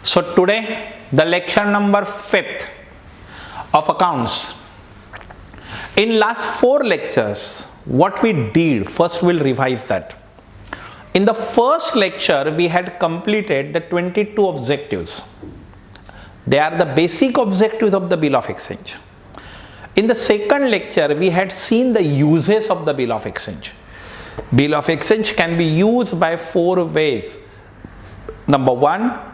So today the lecture number 5th of accounts. In last 4 lectures what we did, first we'll revise that. In the first lecture we had completed the 22 objectives. They are the basic objectives of the bill of exchange. In the second lecture we had seen the uses of the bill of exchange. Bill of exchange can be used by 4 ways. Number 1,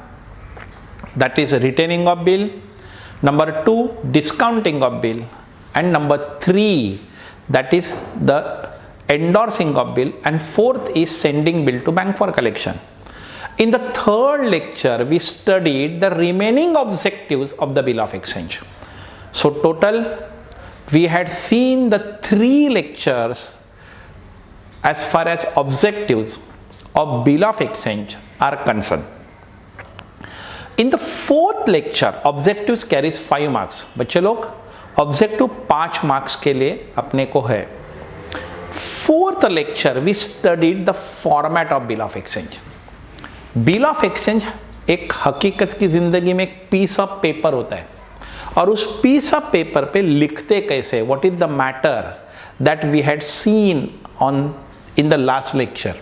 that is retaining of bill. Number 2, discounting of bill. And number 3, that is the endorsing of bill. And 4th is sending bill to bank for collection. In the third lecture we studied the remaining objectives of the bill of exchange. So total we had seen the 3 lectures as far as objectives of bill of exchange are concerned. In the 4th lecture objectives carries 5 marks. बच्चे लोग objective 5 marks के लिए अपने को है. 4th lecture we studied the format of bill of exchange. Bill of exchange एक हकीकत की जिंदगी में एक पीस ऑफ पेपर होता है और उस पीस ऑफ पेपर पे लिखते कैसे, what is the matter that we had seen on in the last lecture.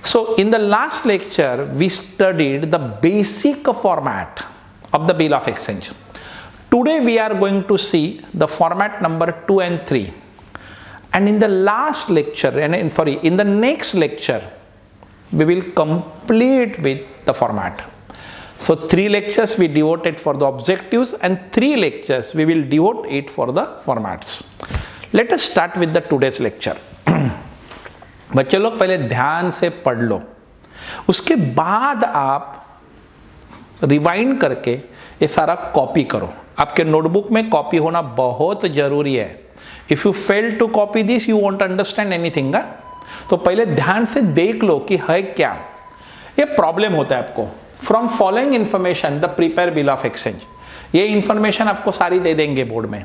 So in the last lecture we studied the basic format of the bill of exchange. Today we are going to see the format number 2 and 3. And in the last lecture, in the next lecture, we will complete with the format. So 3 lectures we devoted for the objectives and 3 lectures we will devote it for the formats. Let us start with the today's lecture. बच्चे लोग पहले ध्यान से पढ़ लो, उसके बाद आप rewind करके ये सारा कॉपी करो. आपके नोटबुक में कॉपी होना बहुत जरूरी है. If you fail to copy this you won't understand anything. तो पहले ध्यान से देख लो कि है क्या. ये प्रॉब्लम होता है आपको. From following information the prepare bill of exchange. ये इंफॉर्मेशन आपको सारी दे देंगे बोर्ड में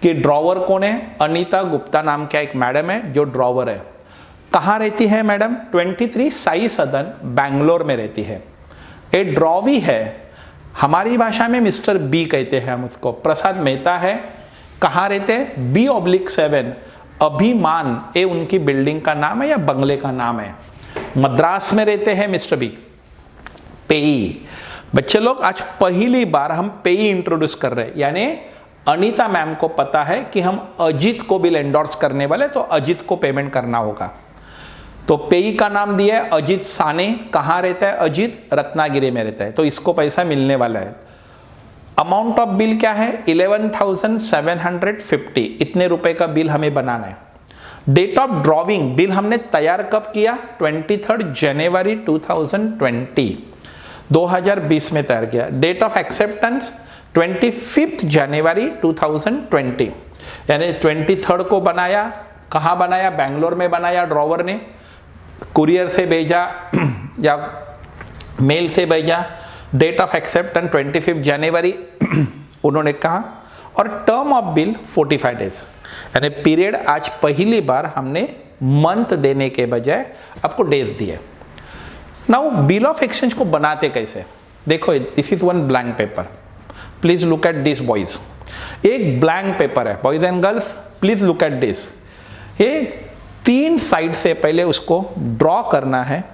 कि ड्रॉवर कौन है. अनीता गुप्ता नाम का एक मैडम है जो ड्रॉवर है. कहाँ रहती है मैडम. 23 साई सदन बैंगलोर में रहती है. ए ड्रॉवी है, हमारी भाषा में मिस्टर बी कहते हैं हम उसको. प्रसाद मेहता है, कहाँ रहते हैं. B/7 अभिमान ये उनकी बिल्डिंग का नाम है या बंगले का नाम है. मद्रास में रहते हैं मिस्टर बी. पेई. बच्चे लोग आज पहली बार हम पेई इंट्रोड्यूस कर रहे हैं, यानी अनीता मैम को पता है कि हम अजीत को बिल एंडोर्स करने वाले, तो अजीत को पेमेंट करना होगा. तो पेई का नाम दिया है अजीत साने. कहाँ रहता है अजीत. रत्नागिरी में रहता है, तो इसको पैसा मिलने वाला है. अमाउंट ऑफ बिल क्या है 11,750. इतने रुपए का बिल हमें बनाना है. डेट ऑफ ड्रॉविंग बिल हमने तैयार कब किया 23 जनवरी 2020 2020 में तैयार किया. डेट ऑफ एक्सेप्टेंस 25 जनवरी 2020, यानी 23 को बनाया. कहाँ बनाया. बैंगलोर में बनाया ड्रॉवर ने. कुरियर से भेजा या मेल से भेजा. डेट ऑफ एक्सेप्टेंस 25 जनवरी उन्होंने कहा. और टर्म ऑफ बिल 45 डेज, यानी पीरियड आज पहली बार हमने मंथ देने के बजाय आपको डेज दिए. नाउ बिल ऑफ एक्सचेंज को बनाते कैसे. देखो this is one blank paper. Please look at this boys. एक ब्लैंक पेपर है boys and girls. Please look at this. ये 3 साइड से पहले उसको ड्रॉ करना है.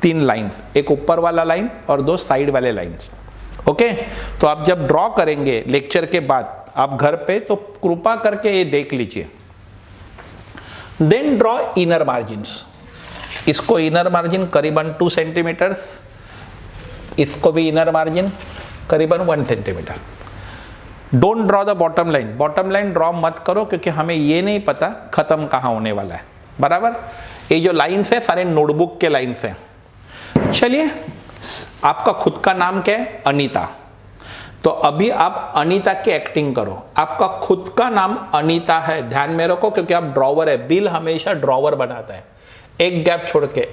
3 लाइन, एक ऊपर वाला लाइन और 2 साइड वाले लाइंस. ओके, तो आप जब ड्रॉ करेंगे लेक्चर के बाद आप घर पे, तो कृपा करके ये देख लीजिए. Then draw inner margins. इसको इनर मार्जिन करीबन 2 सेंटीमीटर्स. इसको भी इनर मार्जिन करीबन 1 centimetre. Don't draw the bottom line. Bottom line draw मत करो क्योंकि हमें ये नहीं पता खत्म कहाँ होने वाला है. बराबर. ये जो लाइन्स है सारे नोटबुक के लाइन्स हैं. चलिए, आपका खुद का नाम क्या है अनीता. तो अभी आप अनीता की एक्टिंग करो. आपका खुद का नाम अनीता है, ध्यान में रखो, क्योंकि आप ड्रॉवर है. बिल हमेशा ड्रॉवर बनाता है. एक गैप छोड़ के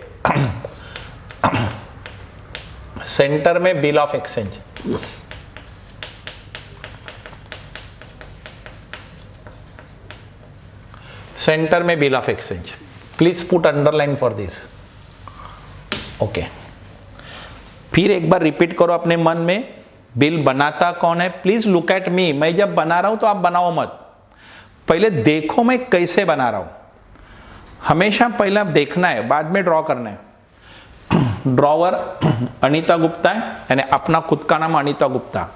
सेंटर में बिल ऑफ एक्सचेंज. सेंटर में bill of exchange. Please put underline for this. Okay. फिर एक बार रिपीट करो अपने मन में, बिल बनाता कौन है? Please look at me. मैं जब बना रहा हूं तो आप बनाओ मत, पहले देखो मैं कैसे बना रहा हूं। हमेशा पहले देखना है, बाद में ड्रॉ करना है। ड्रॉवर अनीता गुप्ता है, यानी अपना खुद का नाम अनीता गुप्ता,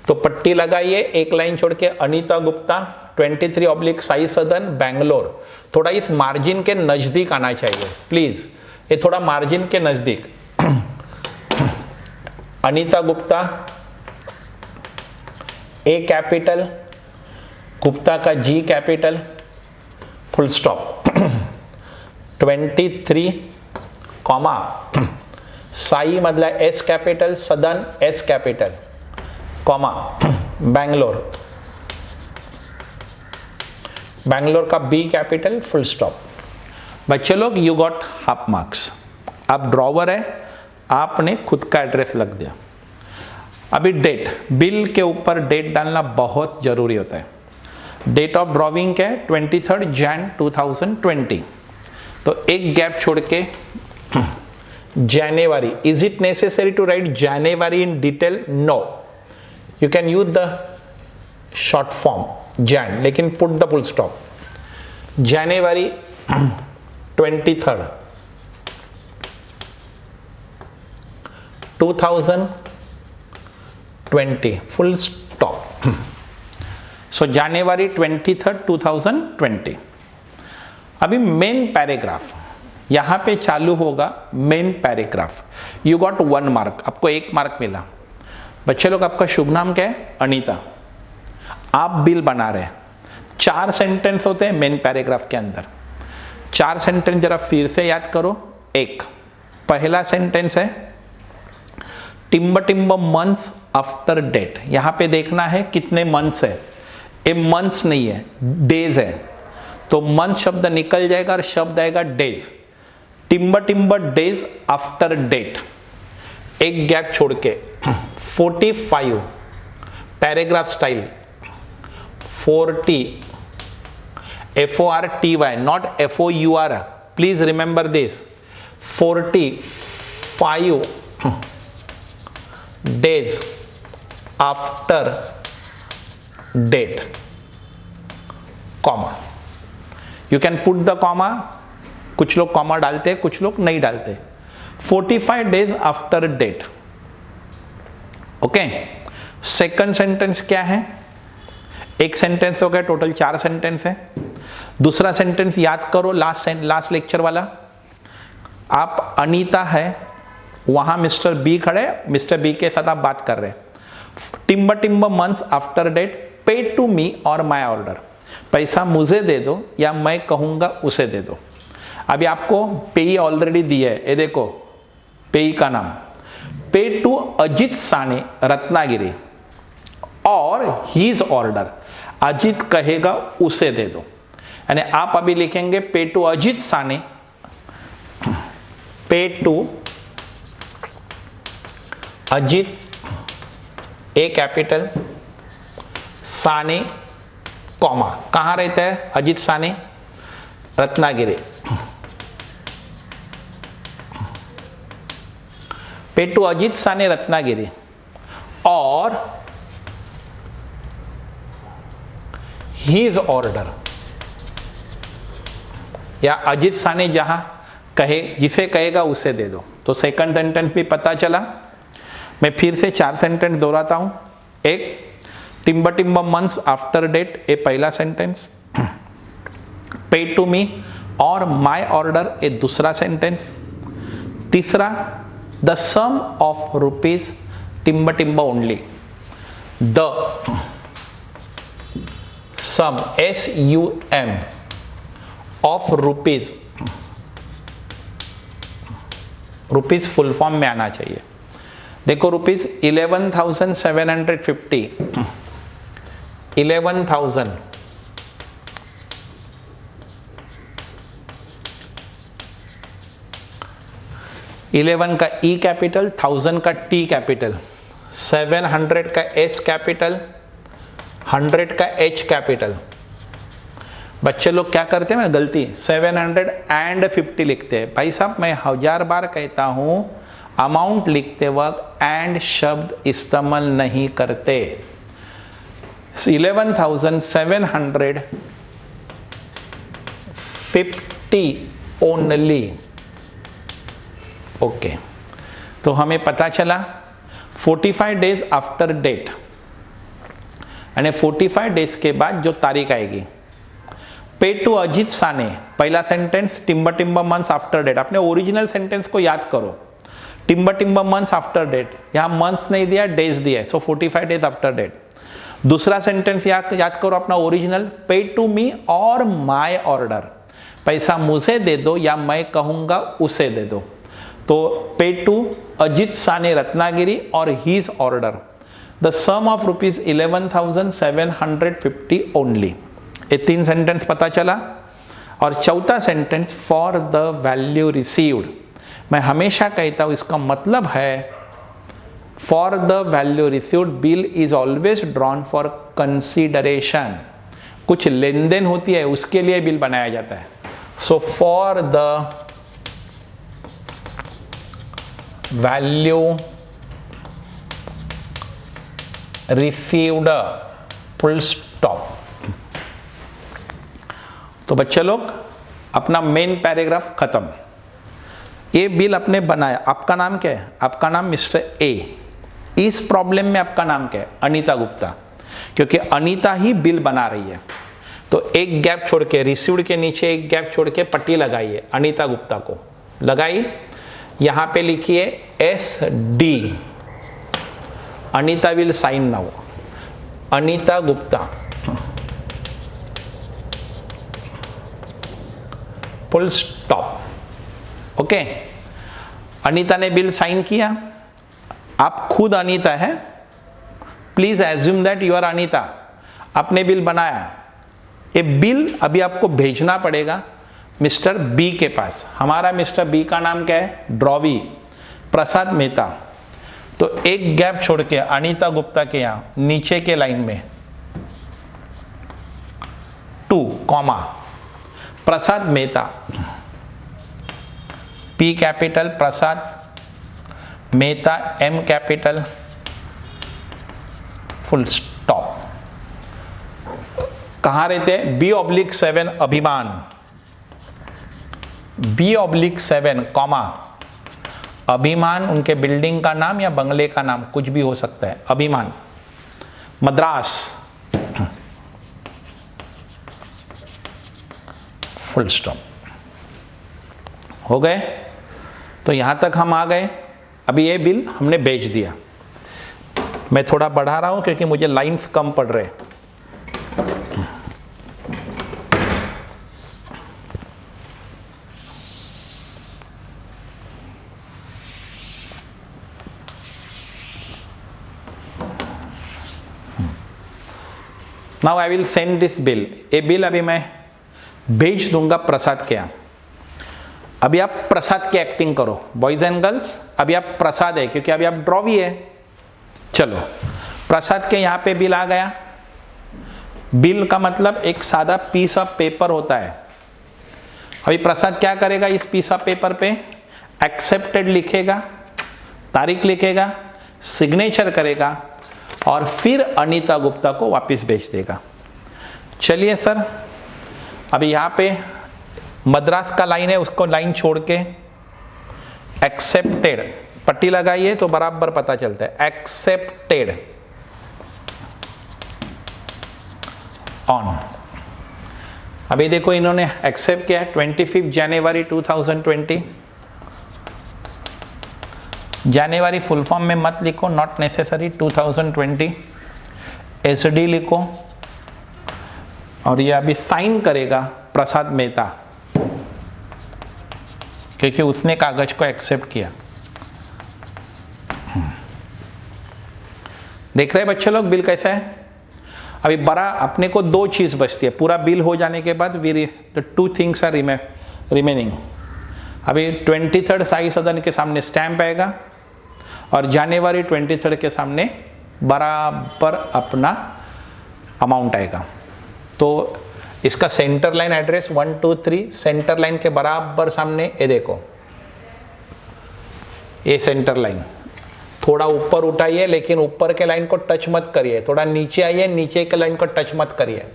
तो पट्टी लगाइए, एक लाइन छोड़ के अनीता गुप्ता 23 साई सदन बैंगलोर। थोड़ा इस मार्जिन के नजदीक आना चाहिए प्लीज, ये थोड़ा मार्जिन के नजदीक। अनीता गुप्ता, ए कैपिटल, गुप्ता का G capital, full stop. 23 comma Sai मतलब S capital, Sadan S capital, comma Bangalore, Bangalore का बी कैपिटल, फुल स्टॉप। बच्चे लोग यू गॉट हाफ मार्क्स। अब ड्रॉवर है, आपने खुद का एड्रेस लग दिया। अभी डेट, बिल के ऊपर डेट डालना बहुत जरूरी होता है। डेट ऑफ ड्रॉविंग क्या है? 23 जैन 2020, तो एक गैप छोड़ के जनवरी। Is it necessary to write January in detail? No, you can use the short form Jan, लेकिन put the full stop. January 23 2020, full stop. So January 23 2020। अभी मेन पैराग्राफ, यहां पे चालू होगा main paragraph. You got 1 mark, आपको 1 mark मिला। बच्चे लोग, आपका शुभ नाम क्या है? अनीता। आप बिल बना रहे हैं, 4 सेंटेंस होते हैं मेन पैराग्राफ के अंदर। 4 सेंटेंस जरा फिर से याद करो। एक पहला सेंटेंस है टिम्ब टिम्ब मंथ्स आफ्टर डेट। यहां पे देखना है कितने मंथ्स है, ए मंथ्स नहीं है, डेज है, तो मंथ शब्द निकल जाएगा और शब्द आएगा डेज। टिम्ब टिम्ब डेज आफ्टर डेट, एक गैप छोड़ के 45 paragraph style 40 FORTY not FOUR, please remember this, 45 days after date, comma, you can put the comma, कुछ लोग कॉमा डालते हैं, कुछ लोग नहीं डालते। 45 days after date, okay. Second sentence क्या है? एक सेंटेंस हो गया, टोटल 4 सेंटेंस है। दूसरा सेंटेंस याद करो, लास्ट लेक्चर वाला। आप अनीता है, वहां मिस्टर बी खड़े, मिस्टर बी के साथ आप बात कर रहे हैं। टिम्ब टिम्ब months after date, pay to me और माय ऑर्डर, पैसा मुझे दे दो या मैं कहूंगा उसे दे दो। अभी आपको पेई ऑलरेडी दिया है, ये देखो पेई का नाम, पे टू अजित साने रत्नागिरी, और हीज ऑर्डर, अजित कहेगा उसे दे दो। यानी आप अभी लिखेंगे पे to Ajit Sane, pay to Ajit A capital Sane, comma, कहां रहता है अजित साने? रत्नागिरी। पे टू अजित साने रत्नागिरी, और हीज ऑर्डर, या अजित साने जहां कहे, जिसे कहेगा उसे दे दो। तो सेकंड सेंटेंस भी पता चला। मैं फिर से 4 सेंटेंस दोहराता हूं। एक टिम्ब टिम्ब मंथ्स आफ्टर डेट, ए पहला सेंटेंस। पे टू मी और माय ऑर्डर, ए दूसरा सेंटेंस। तीसरा द सम ऑफ रुपीज टिम्ब टिम्ब only, the sum SUM of rupees, rupees full form में आना चाहिए। देखो रुपीज 11,750, 11,000, इलेवन का E कैपिटल, 1000 का T कैपिटल, 700 का S कैपिटल, 100 का H कैपिटल। बच्चे लोग क्या करते हैं ना गलती, 750 लिखते हैं। भाई साहब मैं 1000 बार कहता हूं अमाउंट लिखते वक्त एंड शब्द इस्तेमाल नहीं करते। 11,750 ओनली। ओके, तो हमें पता चला 45 डेज आफ्टर डेट, यानी 45 डेज के बाद जो तारीख आएगी। पेड टू अजीत साने, पहला sentence timber timber months after date. अपने ओरिजिनल सेंटेंस को याद करो, timber timber months after date, यहां मंथ्स नहीं दिया, डेज दिया है, सो 45 डेज आफ्टर डेट। दूसरा सेंटेंस याद करो अपना ओरिजिनल, पेड टू मी और माय ऑर्डर, पैसा मुझे दे दो या मैं कहूंगा उसे दे दो। तो पेड टू अजीत साने रत्नागिरी और his order, the sum of rupees 11,750 only. ये 3 सेंटेंस पता चला। और चौथा सेंटेंस फॉर द वैल्यू रिसीव्ड, मैं हमेशा कहता हूं इसका मतलब है for the value received bill is always drawn for consideration. कुछ लेन देन होती है उसके लिए बिल बनाया जाता है। So for the value received, full stop. तो बच्चे लोग अपना मेन पैराग्राफ खत्म। ये बिल आपने बनाया, आपका नाम क्या है? आपका नाम मिस्टर ए। इस प्रॉब्लम में आपका नाम क्या है? अनीता गुप्ता, क्योंकि अनीता ही बिल बना रही है। तो एक गैप छोड़ के, रिसीव्ड के नीचे एक गैप छोड़ के पट्टी लगाइए, अनीता गुप्ता को लगाई। यहां पे लिखिए S D, Anita will sign now, Anita Gupta, full stop. Okay, Anita ने बिल साइन किया। आप खुद अनीता है, please assume that you are Anita. आपने बिल बनाया, ये बिल अभी आपको भेजना पड़ेगा मिस्टर बी के पास। हमारा मिस्टर बी का नाम क्या है? ड्रॉवी प्रसाद मेहता। तो एक गैप छोड़ के अनीता गुप्ता के यहां नीचे के लाइन में 2 comma Prasad Mehta, P capital, Prasad Mehta M capital, full stop. कहां रहते हैं? B/7 अभिमान, B/7 कॉमा अभिमान, उनके बिल्डिंग का नाम या बंगले का नाम कुछ भी हो सकता है, अभिमान, मद्रास, फुल स्टॉप। हो गए? तो यहां तक हम आ गए। अभी ये बिल हमने भेज दिया। मैं थोड़ा बढ़ा रहा हूं क्योंकि मुझे लाइंस कम पड़ रहे। Now I will send this bill. ये बिल अभी मैं भेज दूंगा प्रसाद के यहाँ। अभी आप प्रसाद की एक्टिंग करो बॉयज एंड गर्ल्स। अभी आप प्रसाद है क्योंकि अभी आप ड्रॉवी है। चलो, प्रसाद के यहाँ पे बिल आ गया। बिल का मतलब एक सादा पीस ऑफ पेपर होता है। अभी प्रसाद क्या करेगा? इस पीस ऑफ पेपर पे एक्सेप्टेड लिखेगा, तारीख लिखेगा, सिग्नेचर करेगा और फिर अनीता गुप्ता को वापस भेज देगा। चलिए सर, अभी यहाँ पे मद्रास का लाइन है, उसको लाइन छोड़ के एक्सेप्टेड पट्टी लगाइए तो बराबर पता चलता है। Accepted on. अभी देखो इन्होंने एक्सेप्ट किया 25 जनवरी 2020। जनवरी फुल फॉर्म में मत लिखो, नॉट नेसेसरी। 2020 एसडी लिखो। और ये अभी साइन करेगा प्रसाद मेहता क्योंकि उसने कागज को एक्सेप्ट किया। देख रहे हैं बच्चे लोग बिल कैसा है? अभी बड़ा अपने को 2 चीज बचती है। पूरा बिल हो जाने के बाद द 2 थिंग्स आर रिमेनिंग। अभी 23 साई सदन के सामने स्टैंप आएगा और जनवरी 23 के सामने बराबर अपना अमाउंट आएगा। तो इसका centre line address 1 2 3, centre line के बराबर सामने ये देखो, ये सेंटर लाइन थोड़ा ऊपर उठाइए, लेकिन ऊपर के लाइन को टच मत करिए, थोड़ा नीचे आइए, नीचे के लाइन को टच मत करिए।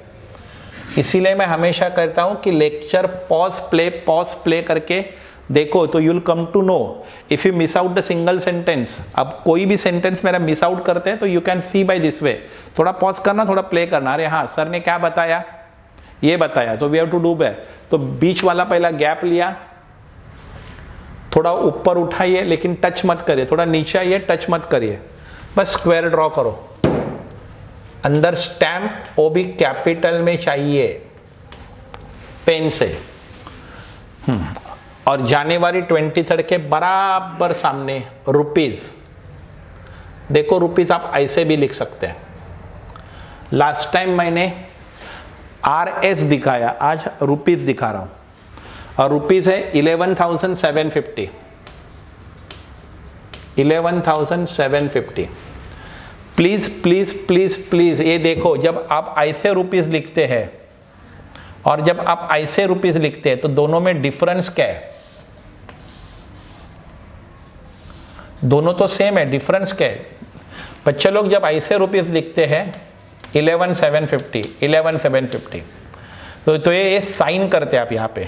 इसीलिए मैं हमेशा कहता हूं कि लेक्चर पॉज प्ले करके देखो, तो you will come to know if you miss out the single sentence. अब कोई भी सेंटेंस मेरा मिस आउट करते हैं तो you can see by this way, थोड़ा पॉज करना, थोड़ा प्ले करना। अरे हाँ, सर ने क्या बताया, ये बताया, तो we have to do back. तो बीच वाला पहला गैप लिया, थोड़ा ऊपर उठाइए लेकिन टच मत करिए, थोड़ा नीचे आइए, टच मत करिए, बस स्क्वायर ड्रॉ करो। अंदर स्टैम्प वो भी कैपिटल में चाहिए, पेन से। और जनवरी 23 के बराबर सामने रुपीज, देखो रुपीज आप ऐसे भी लिख सकते हैं। लास्ट टाइम मैंने RS दिखाया, आज रुपीज दिखा रहा हूं, और रुपीज है 11,750। 11,750। प्लीज प्लीज प्लीज प्लीज ये देखो, जब आप ऐसे रुपीज लिखते हैं और जब आप ऐसे रुपीज लिखते हैं तो दोनों में डिफरेंस क्या है? दोनों तो सेम है, डिफरेंस क्या है? बच्चे लोग जब ऐसे रुपीज लिखते हैं 11,750 तो ये साइन करते हैं आप यहाँ पे,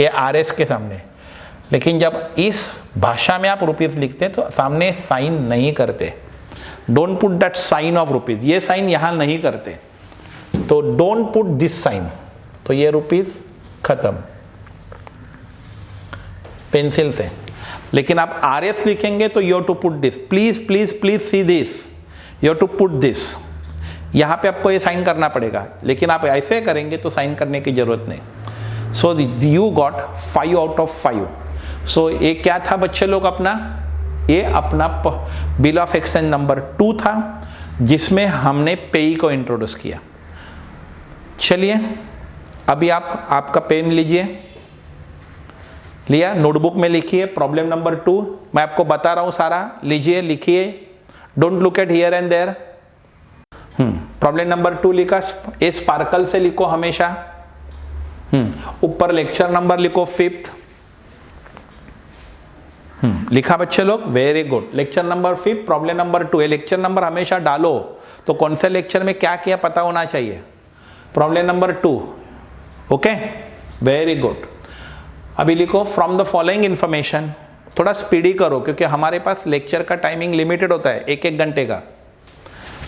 ये RS के सामने। लेकिन जब इस भाषा में आप रुपीज लिखते हैं तो सामने साइन नहीं करते। Don't put that sign of rupees, ये साइन यहां नहीं करते, तो डोंट पुट दिस साइन। तो ये रुपीज खत्म पेंसिल से। लेकिन आप RS लिखेंगे तो you have to put this, please please please see this, you have to put this. यहां पे आपको ये साइन करना पड़ेगा, लेकिन आप ऐसे करेंगे तो साइन करने की जरूरत नहीं। So you got 5 out of 5। सो ये क्या था बच्चे लोग अपना? ये अपना बिल ऑफ एक्सचेंज नंबर 2 था, जिसमें हमने पेई को इंट्रोड्यूस किया। चलिए अभी आप आपका पेन लीजिए, लिया, नोटबुक में लिखिए प्रॉब्लम नंबर 2। मैं आपको बता रहा हूं सारा, लीजिए, लिखिए, don't look at here and there. Problem number 2 लिखा, ए स्पार्कल से लिखो हमेशा। ऊपर लेक्चर नंबर लिखो 5th। लिखा बच्चे लोग, very good. Lecture number 5 problem number 2। ये लेक्चर नंबर हमेशा डालो, तो कौन से लेक्चर में क्या किया पता होना चाहिए। Problem number 2, okay, very good. अभी लिखो फ्रॉम द फॉलोइंग इंफॉर्मेशन, थोड़ा स्पीडी करो क्योंकि हमारे पास लेक्चर का टाइमिंग लिमिटेड होता है, 1-1 घंटे का।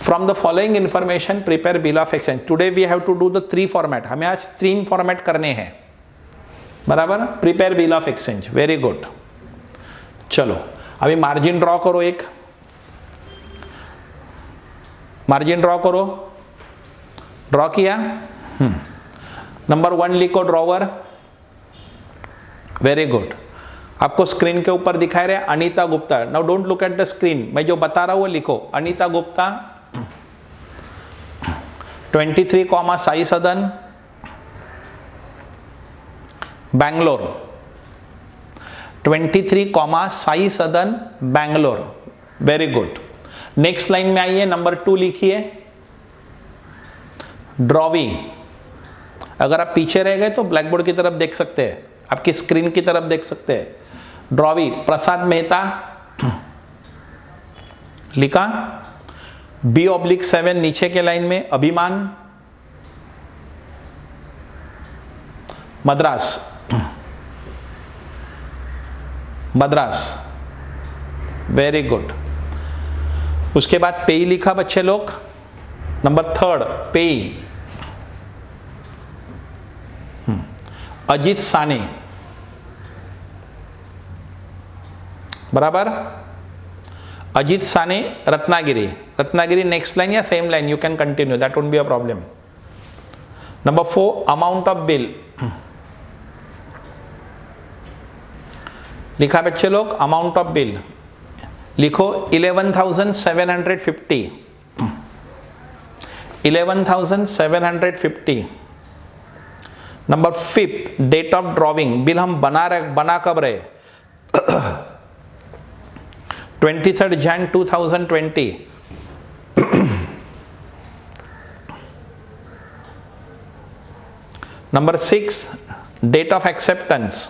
From the following information prepare bill of exchange. Today we have to do the 3 format, हमें आज 3 फॉर्मेट करने हैं, बराबर। Prepare bill of exchange, very good. चलो अभी मार्जिन ड्रॉ करो, एक मार्जिन ड्रॉ करो। ड्रॉ किया, नंबर 1 लिखो ड्रॉवर, वेरी गुड। आपको स्क्रीन के ऊपर दिखाई रहे Anita Gupta. Now don't look at the screen, मैं जो बता रहा हूं वो लिखो। अनीता गुप्ता 23, साई सदन, बैंगलोर। 23, साई सदन, Bangalore, very good. Next line में आइए, नंबर 2 लिखिए, ड्रॉवी। अगर आप पीछे रह गए तो ब्लैक बोर्ड की तरफ देख सकते हैं, आपकी स्क्रीन की तरफ देख सकते हैं। ड्रॉवी, प्रसाद मेहता लिखा। B/7 नीचे के लाइन में, अभिमान, मद्रास, मद्रास, वेरी गुड। उसके बाद पेई लिखा बच्चे लोग, नंबर 3 पेई। अजीत साने, बराबर। अजीत साने, रत्नागिरी। रत्नागिरी नेक्स्ट लाइन या same line, you can continue, that won't be a problem. Number 4 amount of bill लिखा बच्चे लोग, अमाउंट ऑफ बिल लिखो 11,750। 11,750। Number 5 date of drawing, bill हम बना कब रहे? 23 Jan 2020। Number 6 date of acceptance,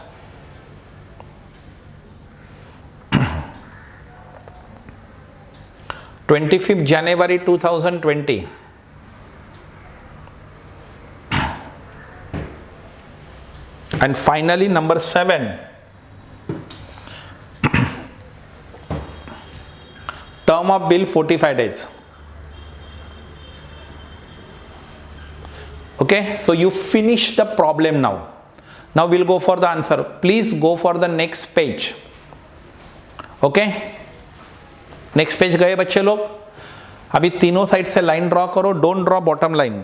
25th January 2020. And finally, number 7. Term of bill 45 days. Okay, so you finish the problem now. Now we'll go for the answer. Please go for the next page. Okay, next page गए बच्चे लोग. अभी तीनों side से line draw करो. Don't draw bottom line.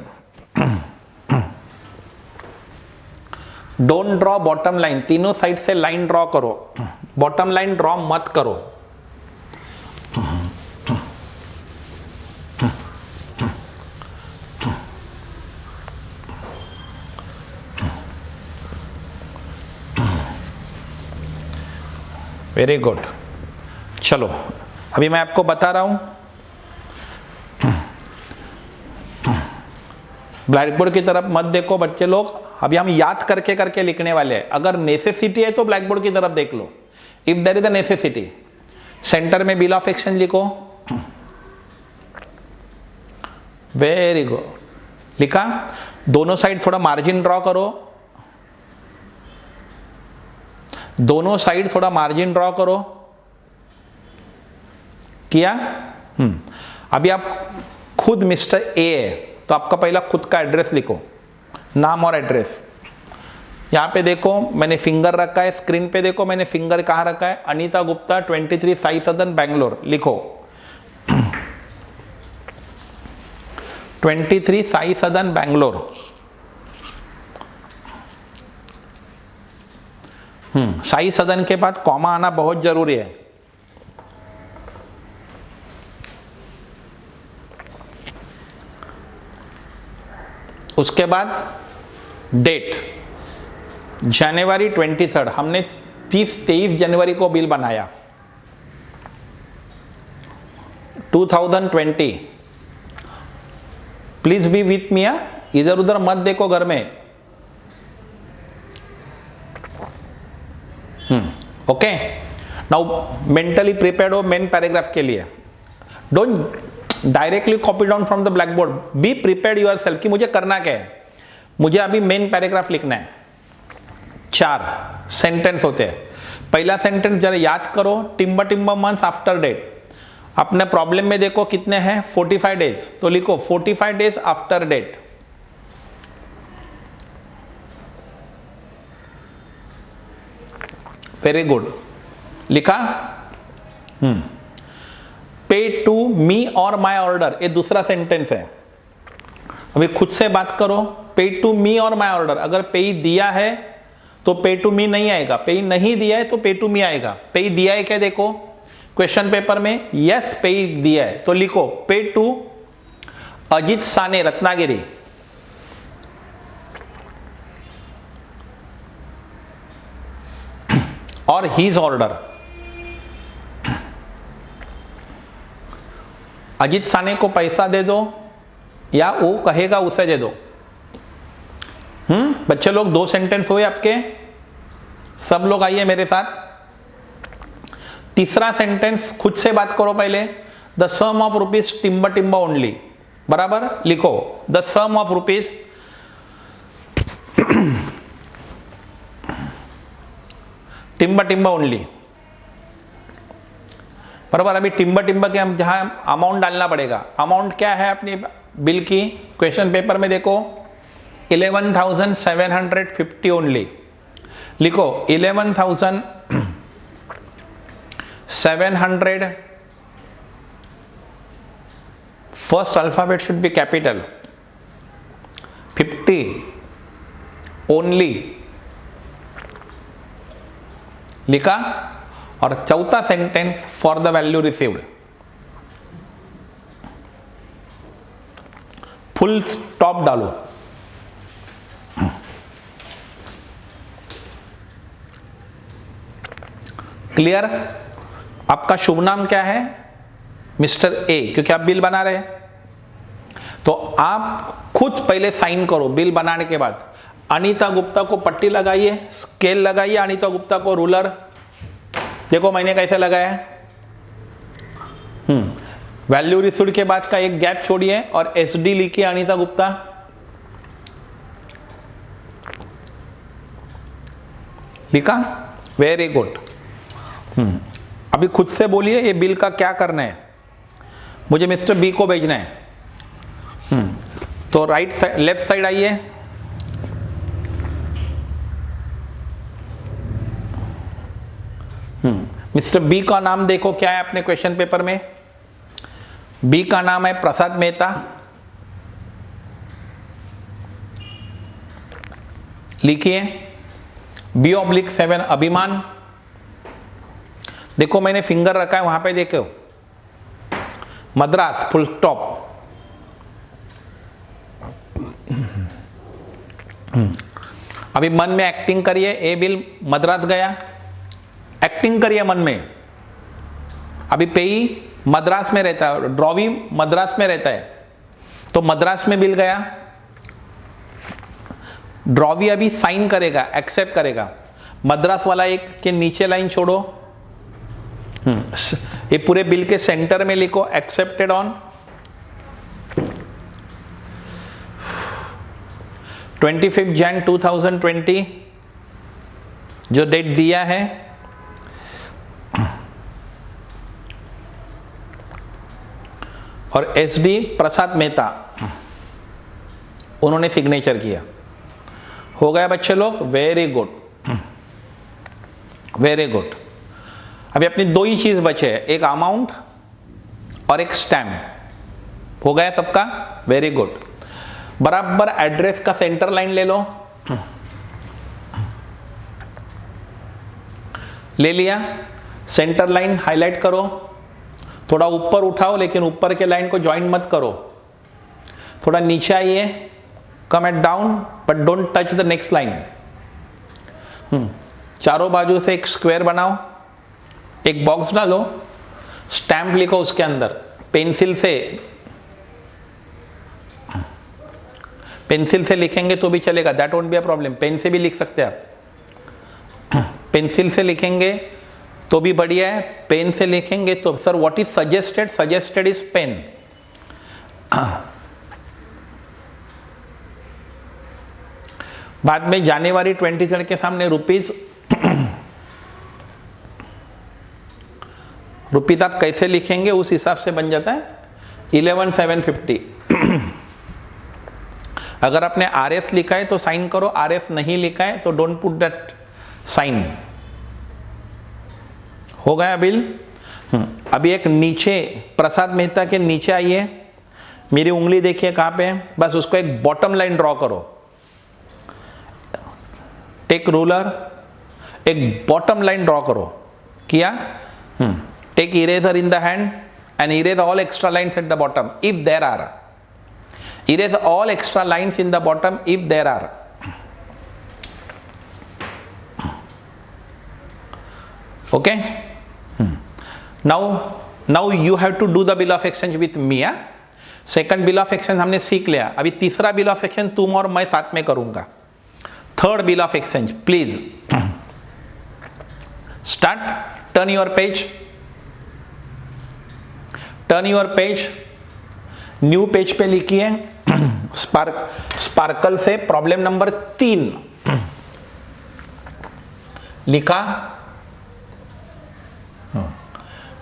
Don't draw bottom line. तीनों side से line draw करो. बॉटम लाइन ड्रॉ मत करो. Very good. चलो अभी मैं आपको बता रहा हूं. ब्लैक बोर्ड की तरफ मत देखो बच्चे लोग. अभी हम याद करके करके लिखने वाले हैं. अगर नेसेसिटी है तो ब्लैक बोर्ड की तरफ देख लो. If there is a necessity, centre में बिल ऑफ एक्सचेंज लिखो. Very good. लिखा. दोनों साइड थोड़ा मार्जिन ड्रॉ करो. दोनों साइड थोड़ा मार्जिन ड्रॉ करो. किया. अभी आप खुद मिस्टर ए है तो आपका पहला खुद का एड्रेस लिखो. नाम और एड्रेस. यहां पे देखो मैंने फिंगर रखा है. स्क्रीन पे देखो मैंने फिंगर कहां रखा है. अनीता गुप्ता 23 साई सदन बैंगलोर लिखो. 23 साई सदन बैंगलोर. साई सदन के बाद कॉमा आना बहुत जरूरी है. उसके बाद डेट जनवरी 23. हमने 23 जनवरी को बिल बनाया 2020. Please be with me. इधर उधर मत देखो घर में. ओके. नाउ मेंटली प्रिपेयर्ड हो मेन पैराग्राफ के लिए. Don't directly copy down from the black board. Be prepared yourself कि मुझे करना क्या है. मुझे अभी मेन पैराग्राफ लिखना है. 4 सेंटेंस होते हैं. पहला सेंटेंस जरा याद करो. Timber timber months after date. अपने प्रॉब्लम में देखो कितने हैं 45 डेज. तो लिखो 45 days after date. Very good. लिखा. पे टू मी और माई ऑर्डर. ये दूसरा सेंटेंस है. अभी खुद से बात करो. पे टू मी और माई ऑर्डर. अगर पे दिया है तो पे टू मी नहीं आएगा. पे नहीं दिया है तो पे टू मी आएगा. पे दिया है क्या देखो क्वेश्चन पेपर में. यस पे दिया है तो लिखो पे टू अजित साने रत्नागिरी. और हीज ऑर्डर. अजित साने को पैसा दे दो या वो कहेगा उसे दे दो. बच्चे लोग 2 सेंटेंस हुए आपके. सब लोग आइए मेरे साथ. तीसरा सेंटेंस खुद से बात करो पहले. The sum of rupees timber timber only. बराबर लिखो. The sum of rupees timber timber only. बराबर. अभी टिम्बर टिम्बर के हम जहां अमाउंट डालना पड़ेगा. अमाउंट क्या है अपनी बिल की. क्वेश्चन पेपर में देखो 11,750 ओनली. लिखो 11,700. First alphabet should be capital. 50 only लिखा. और चौथा सेंटेंस for the value received. Full stop डालो. क्लियर. आपका शुभ नाम क्या है. Mister A. क्योंकि आप बिल बना रहे हैं तो आप खुद पहले साइन करो बिल बनाने के बाद. अनीता गुप्ता को पट्टी लगाइए. स्केल लगाइए. अनीता गुप्ता को रूलर. देखो मैंने कैसे लगाया. वैल्यू रिसीव्ड के बाद का एक गैप छोड़िए और एसडी लिखिए अनीता गुप्ता। लिखा? Very good. अभी खुद से बोलिए ये बिल का क्या करना है, मुझे मिस्टर बी को भेजना है। तो राइट साइड, लेफ्ट साइड आइए। मिस्टर बी का नाम देखो क्या है अपने क्वेश्चन पेपर में। बी का नाम है प्रसाद मेहता। लिखिए B/7 अभिमान। देखो मैंने फिंगर रखा है वहां पे, देखो मद्रास फुल स्टॉप। अभी मन में एक्टिंग करिए, ए बिल मद्रास गया, एक्टिंग करिए मन में। अभी पेई मद्रास में रहता है, ड्रॉवी मद्रास में रहता है, तो मद्रास में बिल गया। ड्रॉवी अभी साइन करेगा, एक्सेप्ट करेगा। मद्रास वाला एक के नीचे लाइन छोड़ो, ये पूरे बिल के सेंटर में लिखो एक्सेप्टेड ऑन 25 Jan 2020, जो डेट दिया है। और एसडी प्रसाद मेहता, उन्होंने सिग्नेचर किया। हो गया बच्चे लोग? Very good, very good. अभी अपनी दो ही चीज बचे हैं, एक अमाउंट और एक स्टैम्प। हो गया सबका? Very good. बराबर एड्रेस का सेंटर लाइन ले लो। ले लिया? सेंटर लाइन हाईलाइट करो, थोड़ा ऊपर उठाओ, लेकिन ऊपर के लाइन को ज्वाइन मत करो। थोड़ा नीचे आइए, come at down but don't touch the next line. चारों बाजू से एक स्क्वायर बनाओ, एक बॉक्स डालो, स्टैम्प लिखो उसके अंदर। पेंसिल से लिखेंगे तो भी चलेगा, that won't be a problem. Pen से भी लिख सकते हैं आप। पेंसिल से लिखेंगे तो भी बढ़िया है, पेन से लिखेंगे तो sir what is suggested? Suggested is pen. बाद में जनवरी 23 के सामने रुपीज आप कैसे लिखेंगे उस हिसाब से बन जाता है 11,750। अगर आपने आरएस लिखा है तो साइन करो, आरएस नहीं लिखा है तो डोंट पुट दैट साइन। हो गया बिल? अभी एक नीचे प्रसाद मेहता के नीचे आइए, मेरी उंगली देखिए कहां पे है, बस उसको एक बॉटम लाइन ड्रॉ करो। टेक रूलर, एक बॉटम लाइन ड्रॉ करो। किया? Take eraser in the hand and erase all extra lines at the bottom if there are. Erase all extra lines in the bottom if there are. Okay? Now you have to do the bill of exchange with me. Second bill of exchange हमने सीख लिया। अभी तीसरा bill of exchange तुम और मैं साथ में करूंगा। Third bill of exchange, please start. Turn your page, turn your page. New page पे लिखिए स्पार्कल से प्रॉब्लम नंबर 3 लिखा।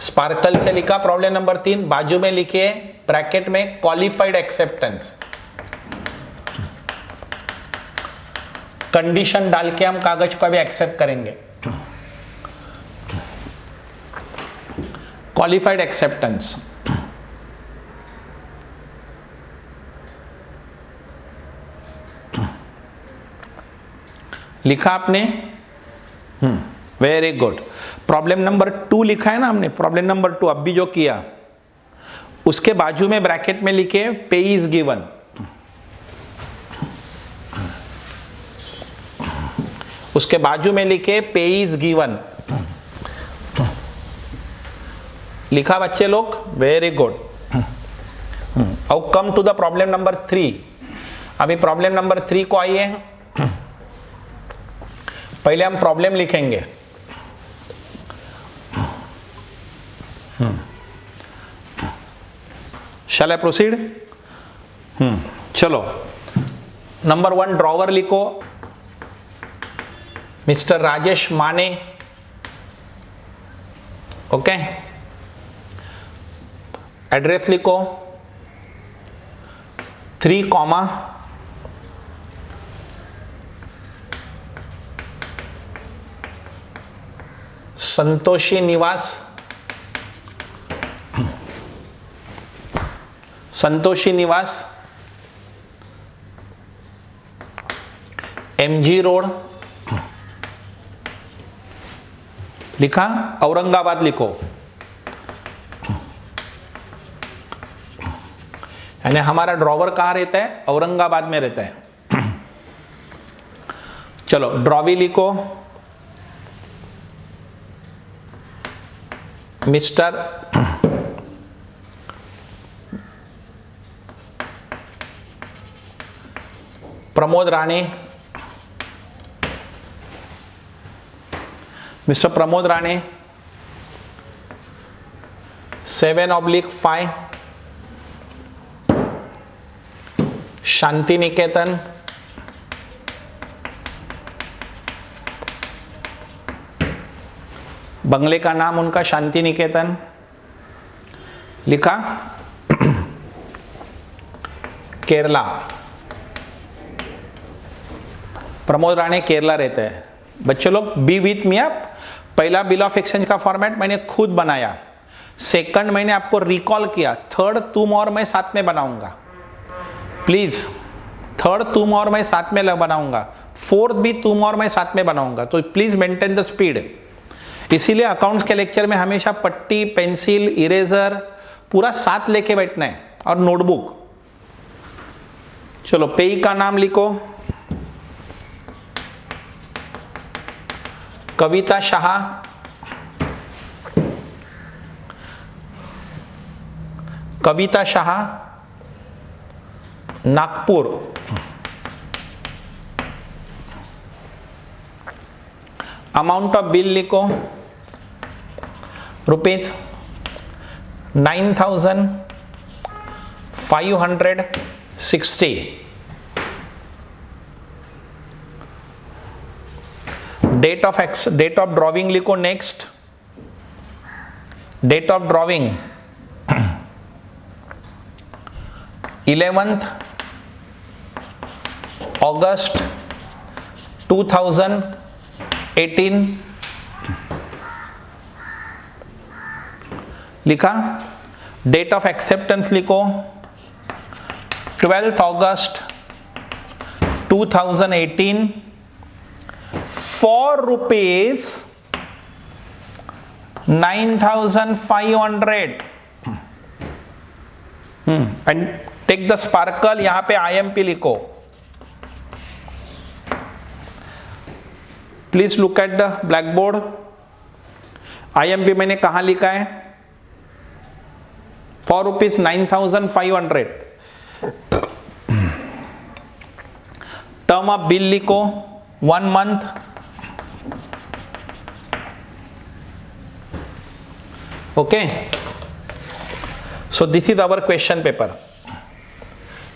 स्पार्कल से लिखा प्रॉब्लम नंबर 3। बाजू में लिखिए ब्रैकेट में क्वालिफाइड एक्सेप्टेंस। कंडीशन डाल के हम कागज को भी एक्सेप्ट करेंगे। Qualified acceptance. लिखा आपने? Very good. प्रॉब्लम नंबर 2 लिखा है ना हमने, प्रॉब्लम नंबर 2 अब भी जो किया उसके बाजू में ब्रैकेट में लिखे पे इज गिवन। उसके बाजू में लिखे पे इज गिवन। लिखा बच्चे लोग? Very good. अब come to the problem number 3। अभी प्रॉब्लम नंबर 3 को आइए। पहले हम प्रॉब्लम लिखेंगे। शैल आई प्रोसीड? चलो, नंबर 1 ड्रॉवर लिखो, मिस्टर राजेश माने। ओके, एड्रेस लिखो 3 कॉमा संतोषी निवास, संतोषी निवास, MG रोड, लिखा, औरंगाबाद लिखो, यानी हमारा ड्रॉवर कहां रहता है? औरंगाबाद में रहता है। चलो, ड्रॉवी लिखो, मिस्टर प्रमोद राणे, मिस्टर प्रमोद राणे 7/5 शांति निकेतन, बंगले का नाम उनका शांति निकेतन, लिखा, केरला। प्रमोद राणे केरला रहते हैं। बच्चे लोग बी विथ मी अप। पहला बिल ऑफ एक्सचेंज का फॉर्मेट मैंने खुद बनाया, सेकंड मैंने आपको रिकॉल किया, थर्ड तुम और मैं साथ में बनाऊंगा, प्लीज। थर्ड तुम और मैं साथ में बनाऊंगा, फोर्थ भी तुम और मैं साथ में बनाऊंगा, तो प्लीज मेंटेन द स्पीड। इसीलिए अकाउंट्स के लेक्चर में हमेशा पट्टी, पेंसिल, इरेजर पूरा साथ लेके बैठना है, और नोटबुक। चलो, पेई का नाम लिखो, Kavita Shah, Kavita Shah, Nagpur. Amount of bill लिखो, रुपीज 9,560। डेट ऑफ ड्रॉविंग लिखो, next date of drawing 11th August 2018, लिखा। डेट ऑफ एक्सेप्टेंस लिखो 12th August 2018 for rupees 9,500 and take the sparkle, यहां पे IMP लिखो, please look at the black board. IMP मैंने कहां लिखा है? For rupees 9,500। Term of bill लिखो 1 month। Okay, so this is our question paper.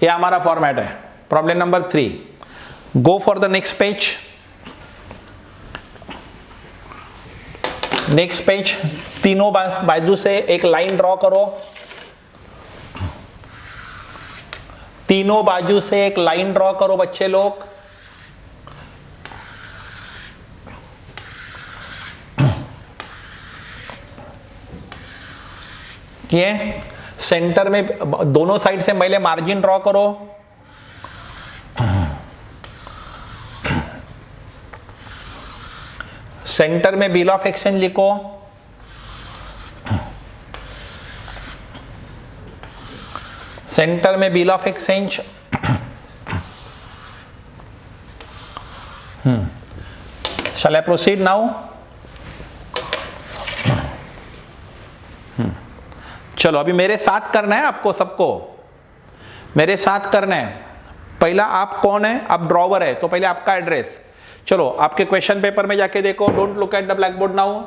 ये हमारा फॉर्मेट है। Problem number 3, go for the next page. Next page, तीनों बाजू से एक लाइन ड्रॉ करो, तीनों बाजू से एक लाइन ड्रॉ करो बच्चे लोग। किए? सेंटर में दोनों साइड से पहले मार्जिन ड्रॉ करो, सेंटर में बिल ऑफ एक्सचेंज लिखो, सेंटर में bill of exchange, shall I proceed now? चलो, अभी मेरे साथ करना है आपको, सबको मेरे साथ करना है। पहला, आप कौन है? आप ड्रॉवर है, तो पहले आपका एड्रेस। चलो, आपके क्वेश्चन पेपर में जाके देखो, don't look at the black board now.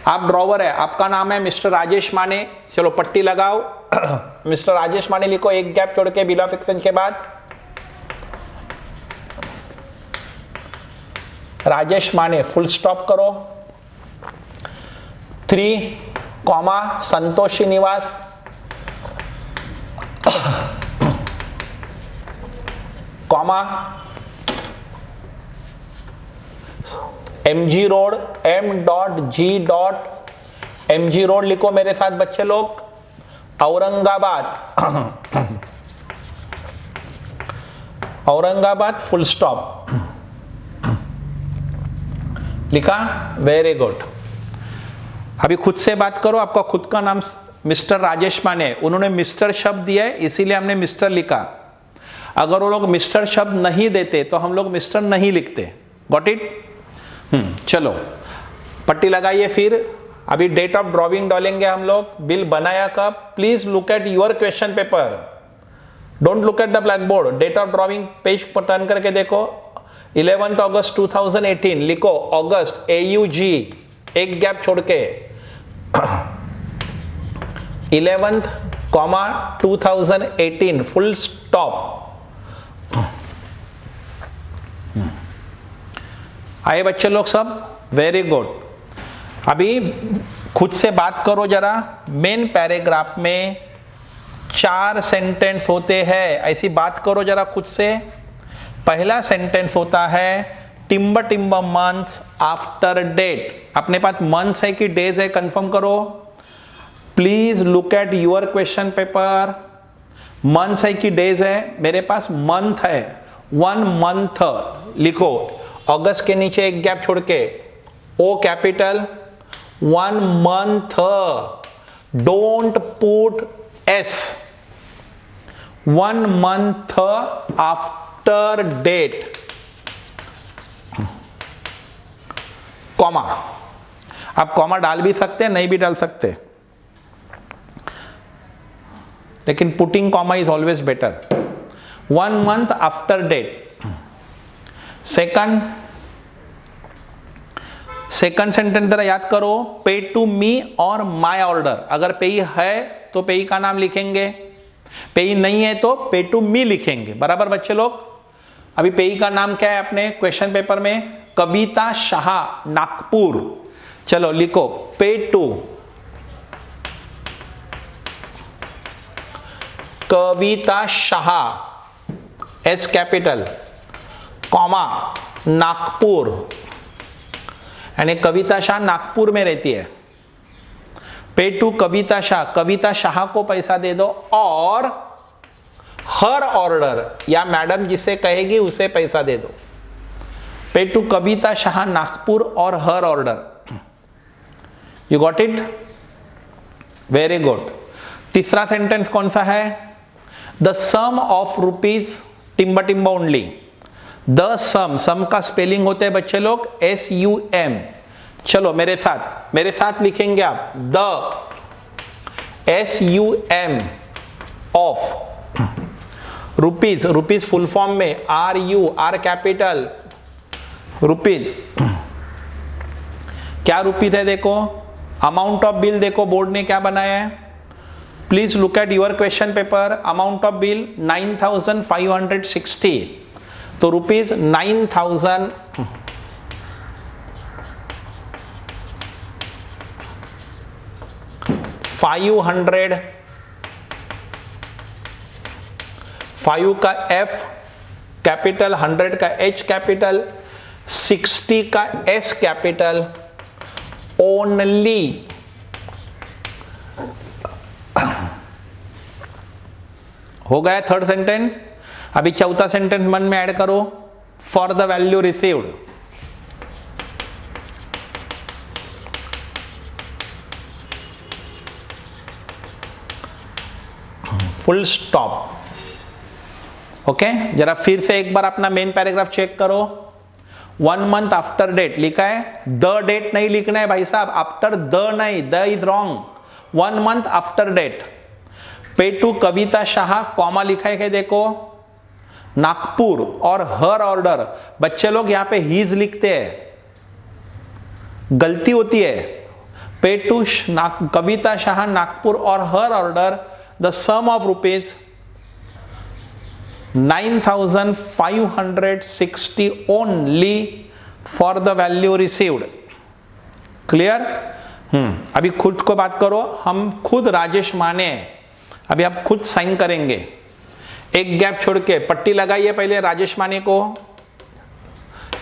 आप ड्रॉवर है, आपका नाम है मिस्टर राजेश माने, चलो पट्टी लगाओ। मिस्टर राजेश माने लिखो, एक गैप छोड़ के बिलो ऑफ एक्सचेंज के बाद राजेश माने फुल स्टॉप करो, 3 comma Santosh Srinivas, comma MG road, M.G. Road लिखो मेरे साथ बच्चे लोग, औरंगाबाद। औरंगाबाद फुल स्टॉप लिखा, वेरी गुड। अभी खुद से बात करो, आपका खुद का नाम मिस्टर राजेश माने, उन्होंने मिस्टर शब्द दिया है इसीलिए हमने मिस्टर लिखा। अगर वो लोग मिस्टर शब्द नहीं देते तो हम लोग मिस्टर नहीं लिखते। Got it? चलो पट्टी लगाइए। फिर अभी डेट ऑफ ड्रॉइंग डालेंगे हम लोग। बिल बनाया कब? Please look at your question paper, don't look at the black board. Date of drawing page पर टर्न करके देखो, 11 अगस्त 2018 लिखो, अगस्त AUG एक गैप छोड़ के 11 2018 फुल स्टॉप। आए बच्चे लोग सब? Very good. अभी खुद से बात करो जरा। मेन पैराग्राफ में 4 सेंटेंस होते हैं, ऐसी बात करो जरा खुद से। पहला सेंटेंस होता है timber timber months after date. अपने पास मंथ्स है कि डेज है, कंफर्म करो। Please look at your question paper. Months है कि डेज है? मेरे पास मंथ है, 1 मंथ लिखो, अगस्त के नीचे एक गैप छोड़ के O capital, 1 month, don't put S, 1 month after date, comma. आप कॉमा डाल भी सकते हैं, नहीं भी डाल सकते, लेकिन putting comma is always better. 1 month after date. Second sentence जरा याद करो, पे टू मी और माय ऑर्डर। अगर पेई है तो पेई का नाम लिखेंगे, पेई नहीं है तो पे टू मी लिखेंगे, बराबर बच्चे लोग? अभी पेई का नाम क्या है अपने क्वेश्चन पेपर में? कविता शाह, नागपुर। चलो लिखो, pay to Kavita Shah, S capital, comma Nagpur. यानी कविता शाह नागपुर में रहती है। पे टू कविता शाह, कविता शाह को पैसा दे दो, और हर ऑर्डर या मैडम जिसे कहेगी उसे पैसा दे दो। पे to Kavita Shah Nagpur or her order. You got it? Very good. तीसरा सेंटेंस कौन सा है? द सम ऑफ रुपीज, टिम्बा टिम्बा ओनली। द सम का स्पेलिंग होते हैं बच्चे लोग SUM। चलो मेरे साथ लिखेंगे आप, the SUM of rupees. Rupees full form में R कैपिटल, रुपीज। क्या रुपीज है देखो, अमाउंट ऑफ बिल देखो बोर्ड ने क्या बनाया है। Please look at your question paper. Amount of bill 9560, तो रुपीज 9500 5 का F कैपिटल, 100 का H कैपिटल, 60 का S कैपिटल, ओनली। हो गया थर्ड सेंटेंस। अभी चौथा सेंटेंस मन में ऐड करो, for the value received. Full stop. Okay, जरा फिर से एक बार अपना मेन पैराग्राफ चेक करो। 1 मंथ आफ्टर डेट लिखा है, द डेट नहीं लिखना है भाई साहब, आफ्टर द नहीं, the is wrong. 1 month after date. Pay to Kavita Shah, comma लिखा है क्या देखो, नागपुर और हर ऑर्डर। बच्चे लोग यहां पे हीज लिखते हैं, गलती होती है। Pay to Kavita Shah Nagpur or her order the sum of rupees 9,560 only for the value received. Clear? अभी खुद को बात करो, हम खुद राजेश माने हैं, अभी आप खुद साइन करेंगे। एक गैप छोड़ के पट्टी लगाइए पहले राजेश माने को।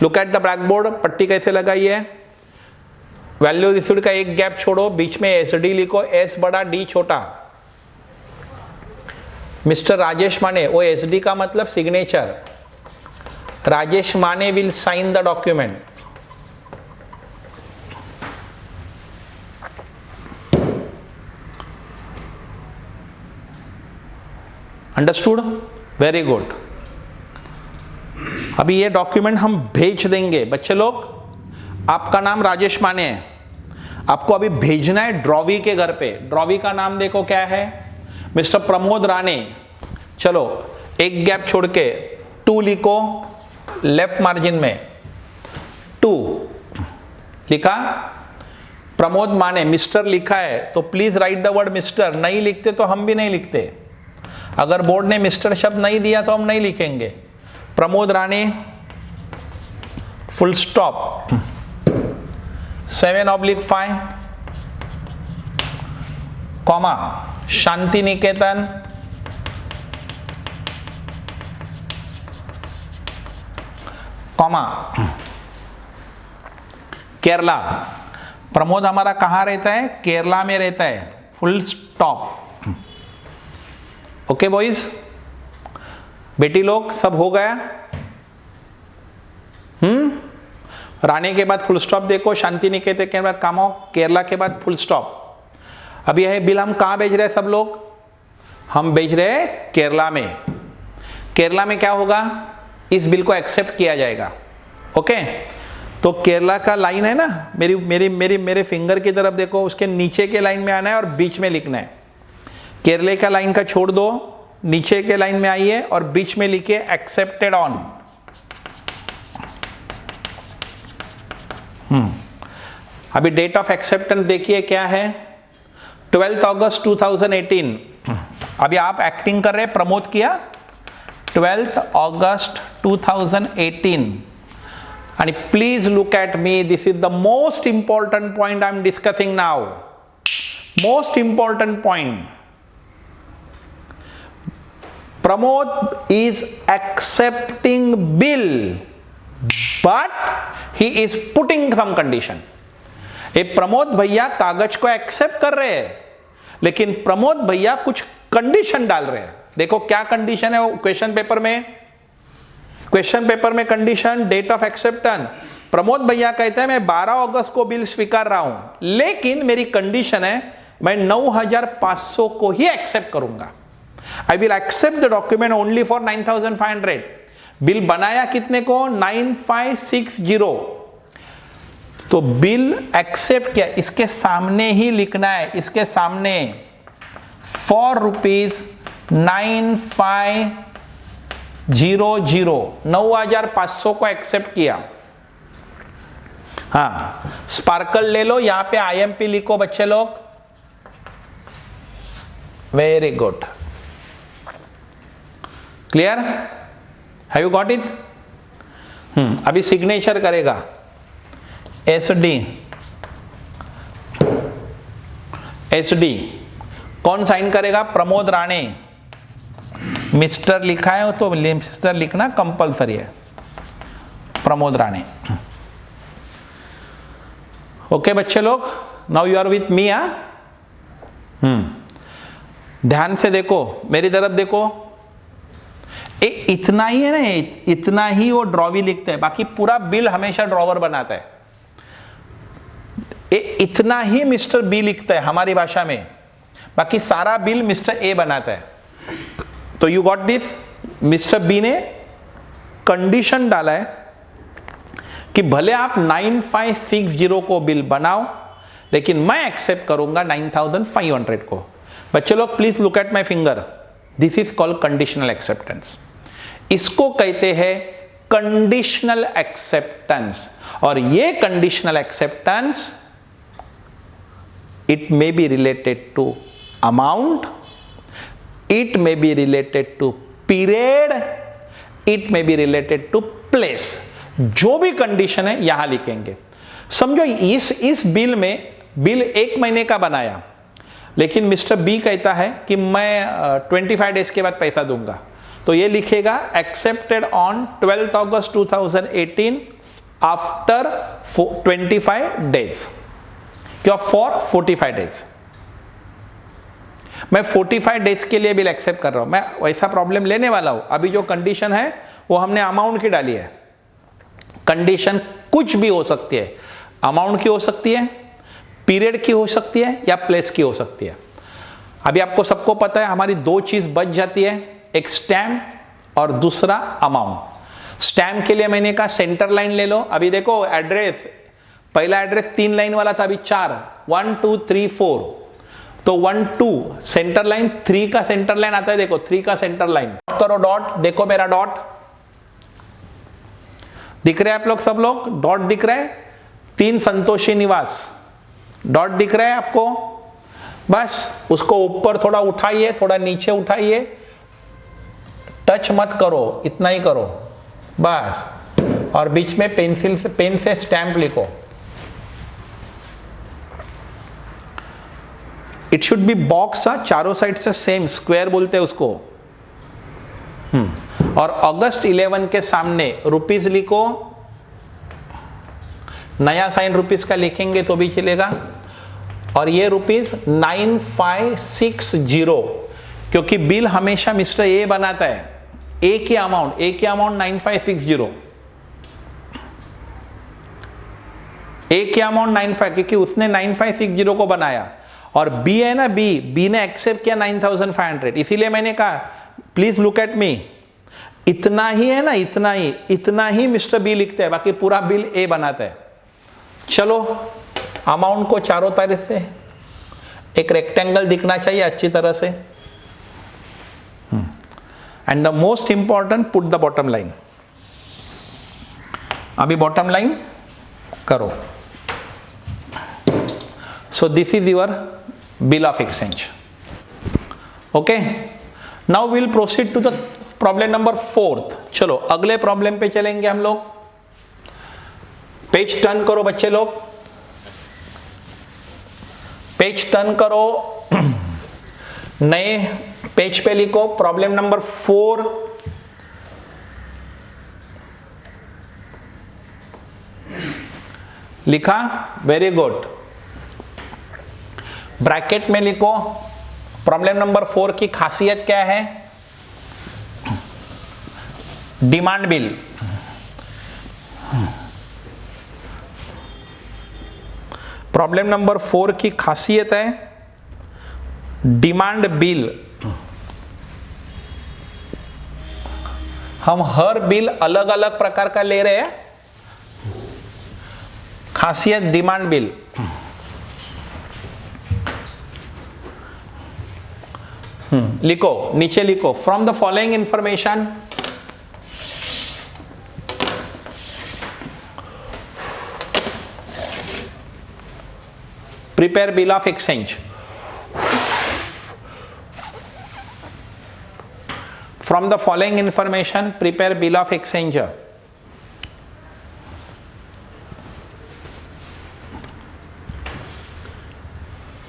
Look at the black board, पट्टी कैसे लगाइए। वैल्यू रिसीव्ड का एक गैप छोड़ो, बीच में एस डी लिखो, एस बड़ा डी छोटा। मिस्टर राजेश माने, वो एस डी का मतलब signature. Rajesh Mane will sign the document. Understood? Very good. अभी ये डॉक्यूमेंट हम भेज देंगे। बच्चे लोग, आपका नाम राजेश माने है, आपको अभी भेजना है ड्रॉवी के घर पे। ड्रॉवी का नाम देखो क्या है, मिस्टर प्रमोद राणे। चलो एक गैप छोड़ के 2 लिखो, लेफ्ट मार्जिन में 2 लिखा। प्रमोद माने मिस्टर लिखा है तो please right the word mister. नहीं लिखते तो हम भी नहीं लिखते। अगर बोर्ड ने मिस्टर शब्द नहीं दिया तो हम नहीं लिखेंगे। Pramod Rane full stop 7/5 comma Shanti Niketan comma Kerala. Pramod हमारा कहां रहता है? केरला में रहता है। Full stop. ओके बॉयज, बेटी लोग सब हो गया? राणे के बाद फुल स्टॉप देखो, शांति निकेतन के बाद कामो, केरला के बाद फुल स्टॉप। अब यह बिल हम कहां भेज रहे हैं सब लोग? हम भेज रहे हैं केरला में। केरला में क्या होगा? इस बिल को एक्सेप्ट किया जाएगा। ओके, तो केरला का लाइन है ना, मेरे फिंगर की तरफ देखो, उसके नीचे के लाइन में आना है और बीच में लिखना है। केरले का लाइन का छोड़ दो, नीचे के लाइन में आइए और बीच में लिखिए एक्सेप्टेड ऑन। अभी डेट ऑफ एक्सेप्टेंस देखिए क्या है, 12 अगस्त 2018। अभी आप एक्टिंग कर रहे हैं, प्रमोद किया 12 अगस्त 2018। and please look at me, this is the most important point I am discussing now. Most important point. Pramod is accepting bill, but he is putting some condition. ये प्रमोद भैया कागज को एक्सेप्ट कर रहे हैं, लेकिन प्रमोद भैया कुछ कंडीशन डाल रहे हैं। देखो क्या कंडीशन है वो क्वेश्चन पेपर में। क्वेश्चन पेपर में condition, date of acceptance. Pramod भैया कहते हैं मैं 12 अगस्त को बिल स्वीकार रहा हूं, लेकिन मेरी कंडीशन है मैं 9,500 को ही एक्सेप्ट करूंगा। I will accept the document only for 9,500। Bill बनाया कितने को? 9,560। तो बिल एक्सेप्ट किया, इसके सामने ही लिखना है, इसके सामने फॉर रुपीज 9,500, 9,500 को एक्सेप्ट किया। हाँ, स्पार्कल ले लो, यहां पे IMP लिखो बच्चे लोग। Very good, clear? Have you got it? अभी सिग्नेचर करेगा SD कौन साइन करेगा? प्रमोद राणे। मिस्टर लिखा है तो मिस्टर लिखना कंपलसरी है, प्रमोद राणे। ओके बच्चे लोग, now you are with me. ध्यान से देखो, मेरी तरफ देखो। इतना ही है ना, इतना ही वो ड्रॉवी लिखते हैं, बाकी पूरा बिल हमेशा ड्रॉवर बनाता है। इतना ही मिस्टर बी लिखता है हमारी भाषा में, बाकी सारा बिल मिस्टर ए बनाता है। तो you got this, mister B ने कंडीशन डाला है कि भले आप 9,560 को बिल बनाओ, लेकिन मैं एक्सेप्ट करूंगा 9,500 को। बच्चे लोग please look at my finger, this is called conditional acceptance. इसको कहते हैं कंडीशनल एक्सेप्टेंस। और ये conditional acceptance it may be related to amount, it may be related to period, it may be related to place. जो भी condition है यहां लिखेंगे. समझो इस बिल में, बिल 1 महीने का बनाया, लेकिन मिस्टर बी कहता है कि मैं 25 डेज के बाद पैसा दूंगा, तो ये लिखेगा accepted on 12 August 2018 after 25 days, क्या फॉर 45 डेज. मैं 45 डेज के लिए बिल एक्सेप्ट कर रहा हूं, मैं वैसा प्रॉब्लम लेने वाला हूं. अभी जो कंडीशन है वो हमने अमाउंट की डाली है. कंडीशन कुछ भी हो सकती है, अमाउंट की हो सकती है, पीरियड की हो सकती है, या प्लेस की हो सकती है. अभी आपको सबको पता है हमारी दो चीज बच जाती है, एक स्टैम्प और दूसरा अमाउंट. स्टैम्प के लिए मैंने कहा सेंटर लाइन ले लो. अभी देखो एड्रेस, पहला एड्रेस 3 लाइन वाला था, अभी 4, 1 2 3 4, तो 1 2 सेंटर लाइन, 3 का सेंटर लाइन आता है, देखो 3 का सेंटर लाइन करो डॉट. देखो मेरा डॉट दिख रहा है, आप लोग सब लोग डॉट दिख रहा है. 3 संतोषी निवास डॉट दिख रहा है आपको. बस उसको ऊपर थोड़ा उठाइए, थोड़ा नीचे उठाइए, टच मत करो, इतना ही करो बस. और बीच में पेंसिल से, पेन से स्टैंप लिखो. इट शुड बी बॉक्स, चारों साइड से सेम, स्क्वायर बोलते हैं उसको. और अगस्त 11 के सामने रुपीस लिखो. नया साइन रुपीस का लिखेंगे तो भी चलेगा. और ये रुपीस 9560, क्योंकि बिल हमेशा मिस्टर ए बनाता है. एक ही अमाउंट 9560, एक ही अमाउंट 95, क्योंकि उसने 9560 को बनाया. और बी है ना, बी ने एक्सेप्ट किया 9500, इसीलिए मैंने कहा प्लीज लुक एट मी. इतना ही है ना, इतना ही मिस्टर बी लिखते हैं, बाकी पूरा बिल ए बनाता है. चलो अमाउंट को चारों तरफ से एक रेक्टेंगल दिखना चाहिए अच्छी तरह से. And the most important, put the bottom line. अभी बॉटम लाइन करो. So this is your bill of exchange. Okay, now will proceed to the problem number 4. चलो अगले प्रॉब्लम पे चलेंगे हम लोग. पेज टर्न करो बच्चे लोग, पेज टर्न करो, नए पेज पे लिखो प्रॉब्लम नंबर 4. लिखा, वेरी गुड. ब्रैकेट में लिखो प्रॉब्लम नंबर 4 की खासियत क्या है. Demand bill. प्रॉब्लम नंबर 4 की खासियत है डिमांड बिल. हम हर बिल अलग अलग प्रकार का ले रहे हैं. खासियत डिमांड बिल. लिखो, नीचे लिखो, from the following information prepare bill of exchange. From the following information, prepare bill of exchange.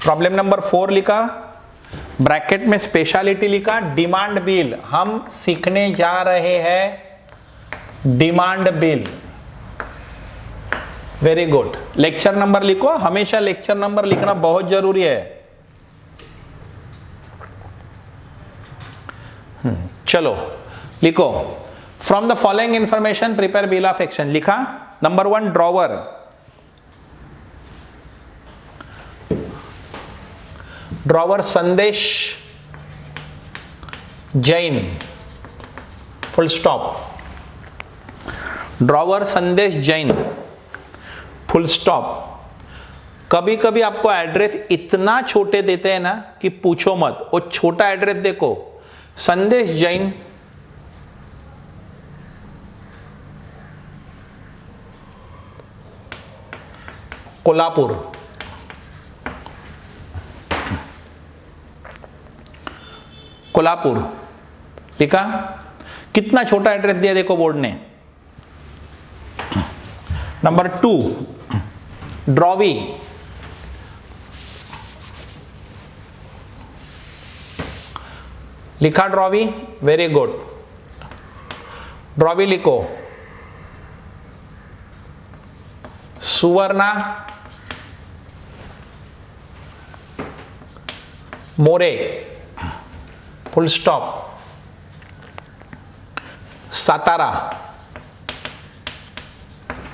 Problem number 4 लिखा, ब्रैकेट में स्पेशलिटी लिखा डिमांड बिल. हम सीखने जा रहे हैं demand bill. Very good. Lecture number लिखो, हमेशा लेक्चर नंबर लिखना बहुत जरूरी है. चलो लिखो, from the following information prepare bill of exchange. लिखा, number 1 drawer. Drawer Sandesh Jain, full stop. Drawer Sandesh Jain, full stop. कभी कभी आपको एड्रेस इतना छोटे देते हैं ना कि पूछो मत. वो छोटा एड्रेस देखो, संदेश जैन, कोल्हापुर. कोल्हापुर लिखा, कितना छोटा एड्रेस दिया देखो बोर्ड ने। नंबर 2 ड्रॉवी, लिखा ड्रॉवी, वेरी गुड, ड्रॉवी लिखो। सुवर्णा मोरे, फुल स्टॉप। सातारा,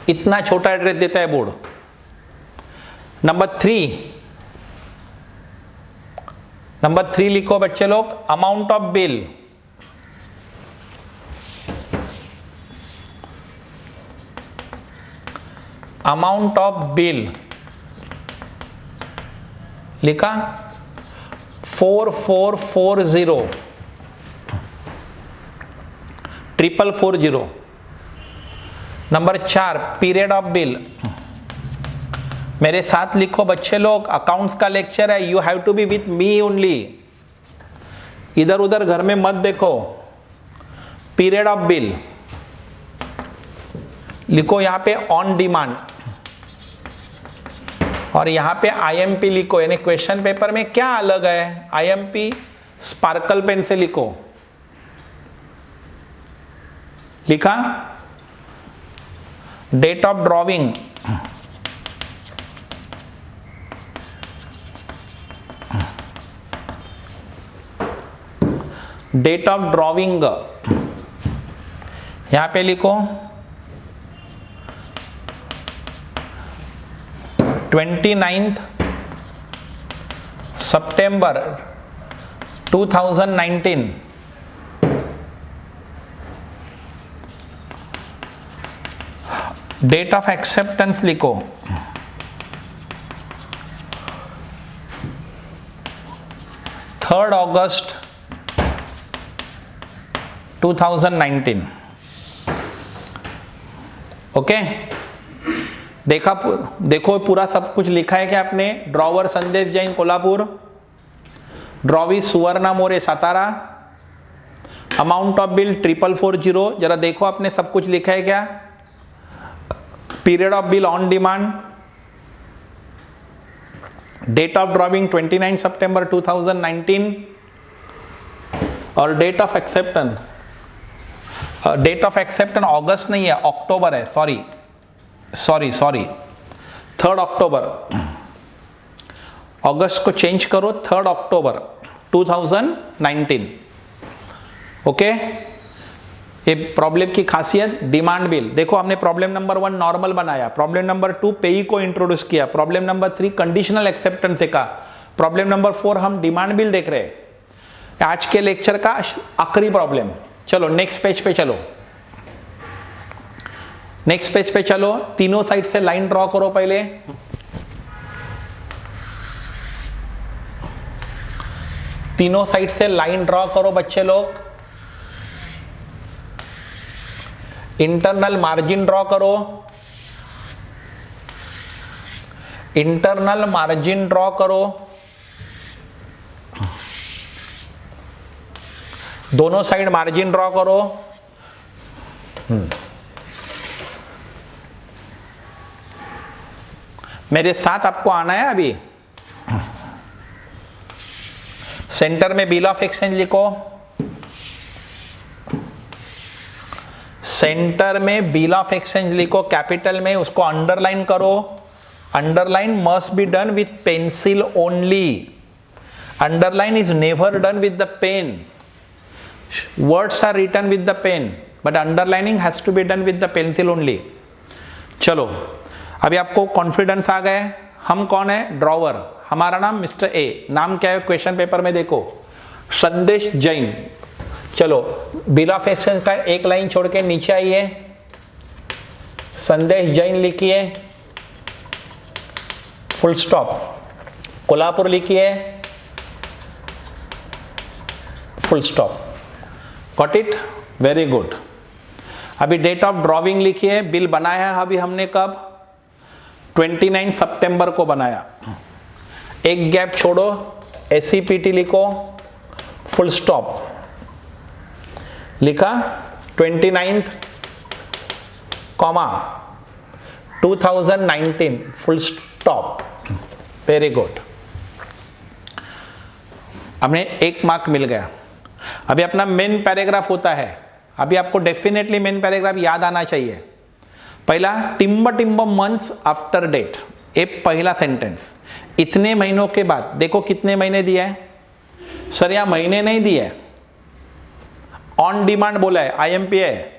इतना छोटा एड्रेस देता है बोर्ड। नंबर 3 लिखो बच्चे लोग, amount of bill. Amount of bill लिखा 4440 4440। Number 4 period of bill. मेरे साथ लिखो बच्चे लोग, अकाउंट्स का लेक्चर है, you have to be with me only, इधर उधर घर में मत देखो। पीरियड ऑफ बिल लिखो यहां पे ऑन डिमांड, और यहां पे आईएमपी लिखो, यानी क्वेश्चन पेपर में क्या अलग है, आईएमपी स्पार्कल पेन से लिखो। लिखा date of drawing, date of drawing यहां पे लिखो 29 सितंबर 2019। डेट ऑफ एक्सेप्टेंस लिखो 3 अगस्त 2019। ओके, देखो पूरा सब कुछ लिखा है क्या आपने। Drawer Sandesh Jain Kolhapur, drawee Suvarna More Satara, amount of bill 4440, जरा देखो आपने सब कुछ लिखा है क्या। Period of bill on demand, date of drawing 29 सितंबर 2019, और date of acceptance, date of acceptance अगस्त नहीं है, अक्टूबर है, सॉरी 3 अक्टूबर, अगस्त को चेंज करो, 3 अक्टूबर 2019। ओके, ये प्रॉब्लम की खासियत, डिमांड बिल। देखो हमने प्रॉब्लम नंबर 1 नॉर्मल बनाया, प्रॉब्लम नंबर 2 पेई को इंट्रोड्यूस किया, प्रॉब्लम नंबर 3 कंडीशनल एक्सेप्टेंस देखा, प्रॉब्लम नंबर 4 हम डिमांड बिल देख रहे हैं। आज के लेक्चर का आखिरी प्रॉब्लम। चलो नेक्स्ट पेज पे चलो, नेक्स्ट पेज पे चलो, तीनों साइड से लाइन ड्रॉ करो पहले। तीनों साइड से लाइन ड्रॉ करो बच्चे लोग। इंटरनल मार्जिन ड्रॉ करो, इंटरनल मार्जिन ड्रॉ करो, दोनों साइड मार्जिन ड्रॉ करो। मेरे साथ आपको आना है अभी। सेंटर में बिल ऑफ एक्सचेंज लिखो, सेंटर में बिल ऑफ एक्सचेंज लिखो कैपिटल में, उसको अंडरलाइन करो। Underline must be done with pencil only, underline is never done with the pen. Words are written with the pen but underlining has to be done with the pencil only. चलो अभी आपको confidence आ गया है। हम कौन है? Drawer. हमारा नाम मिस्टर ए। नाम क्या है क्वेश्चन पेपर में देखो, संदेश जैन। चलो बिल ऑफ एक्सचेंज का एक लाइन छोड़ के नीचे आइए, संदेश जैन लिखिए, फुल स्टॉप, कोल्हापुर लिखिए, full stop. Got it? Very good. अभी डेट ऑफ ड्रॉविंग लिखिए। बिल बनाया है अभी हमने कब? 29 सितंबर को बनाया। एक गैप छोड़ो, एससीपीटी लिखो, फुल स्टॉप, लिखा 29th, 2019 full stop. Very good, हमने 1 मार्क मिल गया। अभी अपना मेन पैराग्राफ होता है, अभी आपको डेफिनेटली मेन पैराग्राफ याद आना चाहिए। पहला, टिम्ब मंथ्स आफ्टर डेट, ये पहला सेंटेंस। इतने महीनों के बाद, देखो कितने महीने दिया है सर, यहां महीने नहीं दिए, ऑन डिमांड बोला है, IMP है,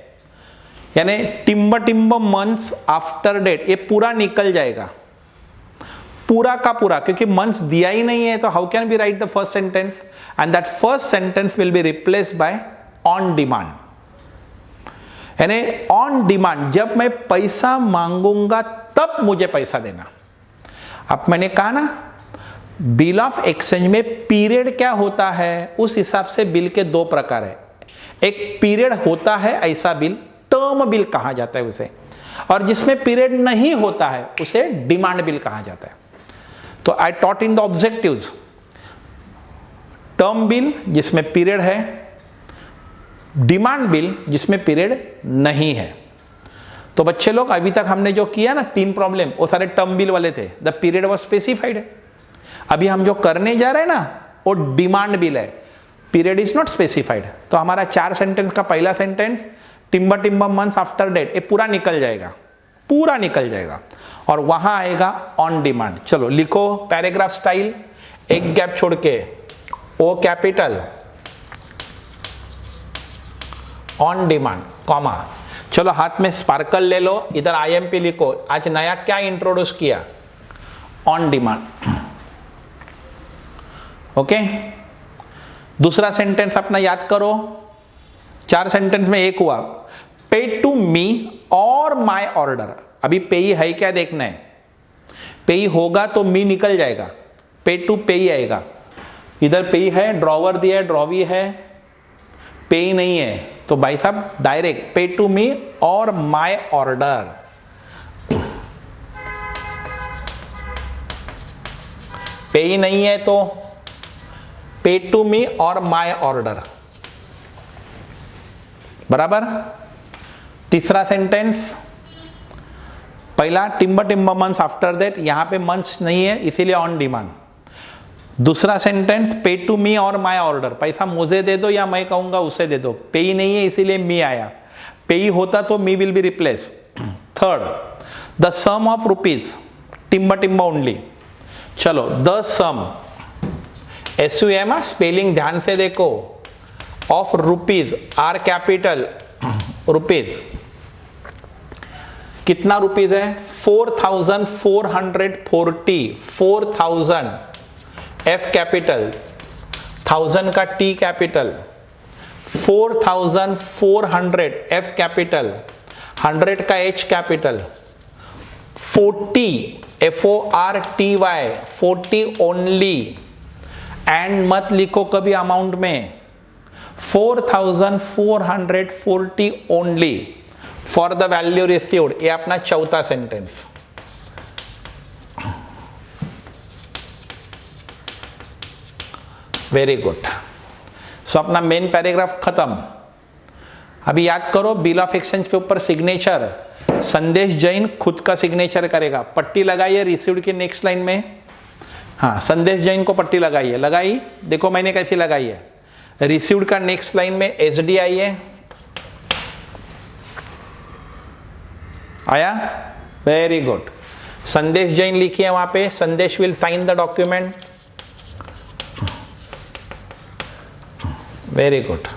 यानी टिम्ब मंथ्स आफ्टर डेट, ये पूरा निकल जाएगा, पूरा का पूरा, क्योंकि मंथ्स दिया ही नहीं है, तो how can be right the first sentence, and that first sentence will be replaced by on demand. यानी ऑन डिमांड, जब मैं पैसा मांगूंगा तब मुझे पैसा देना। अब मैंने कहा ना, बिल ऑफ एक्सचेंज में पीरियड क्या होता है, उस हिसाब से बिल के 2 प्रकार है। एक पीरियड होता है ऐसा बिल, टर्म बिल कहा जाता है उसे, और जिसमें पीरियड नहीं होता है उसे डिमांड बिल कहा जाता है। तो I taught in the objectives, term bill जिसमें पीरियड है, डिमांड बिल जिसमें पीरियड नहीं है। तो बच्चे लोग, अभी तक हमने जो किया ना 3 प्रॉब्लम, वो सारे टर्म बिल वाले थे, द पीरियड वाज स्पेसिफाइड है। अभी हम जो करने जा रहे हैं ना, वो डिमांड बिल है, पीरियड इज नॉट स्पेसिफाइड। तो हमारा 4 सेंटेंस का पहला सेंटेंस, टिम्ब मंथ्स आफ्टर डेट, ये पूरा निकल जाएगा, पूरा निकल जाएगा, और वहां आएगा ऑन डिमांड। चलो लिखो पैराग्राफ स्टाइल, एक गैप छोड़ के, O capital, on demand, comma. चलो हाथ में स्पार्कल ले लो, इधर IMP लिखो, आज नया क्या इंट्रोड्यूस किया, ऑन डिमांड। ओके, दूसरा सेंटेंस अपना याद करो, 4 सेंटेंस में एक हुआ, पे टू मी और माय ऑर्डर। अभी पेई है क्या देखना है, पेई होगा तो मी निकल जाएगा, पे टू पेई आएगा। इधर पेई है, ड्रॉवर दिया है, ड्रॉवी है, पेई नहीं है, तो भाई साहब डायरेक्ट पे टू मी और माय ऑर्डर। पेई नहीं है तो पे टू मी और माय ऑर्डर, बराबर। तीसरा सेंटेंस, पहला टिम्ब मंथ्स आफ्टर दैट, यहां पे मंथ्स नहीं है इसीलिए ऑन डिमांड। दूसरा सेंटेंस, पे टू मी और माय ऑर्डर, पैसा मुझे दे दो या मैं कहूंगा उसे दे दो, पेई नहीं है इसीलिए मी आया, पेई होता तो me will be replace. Third, the sum of rupees, टिम्ब ओनली। चलो, द सम, SUM, स्पेलिंग ध्यान से देखो, of rupees, R capital, rupees, कितना रुपीज है, 4440, 4000, F कैपिटल, 1000 का T कैपिटल, 4400, F कैपिटल, 100 का H capital, 40, FORTY, 40 only, and मत लिखो कभी अमाउंट में, 4440 only for the value received, ये अपना चौथा सेंटेंस। वेरी गुड, सो अपना मेन पैराग्राफ खत्म। अभी याद करो, बिल ऑफ एक्सचेंज के ऊपर सिग्नेचर संदेश जैन खुद का सिग्नेचर करेगा, पट्टी लगाइए रिसीव्ड की नेक्स्ट लाइन में, हाँ संदेश जैन को पट्टी लगाइए, लगाई, देखो मैंने कैसी लगाई है, रिसीव्ड का नेक्स्ट लाइन में SDI है, आया, वेरी गुड। संदेश जैन लिखिए वहां पे, Sandesh will sign the document, very good,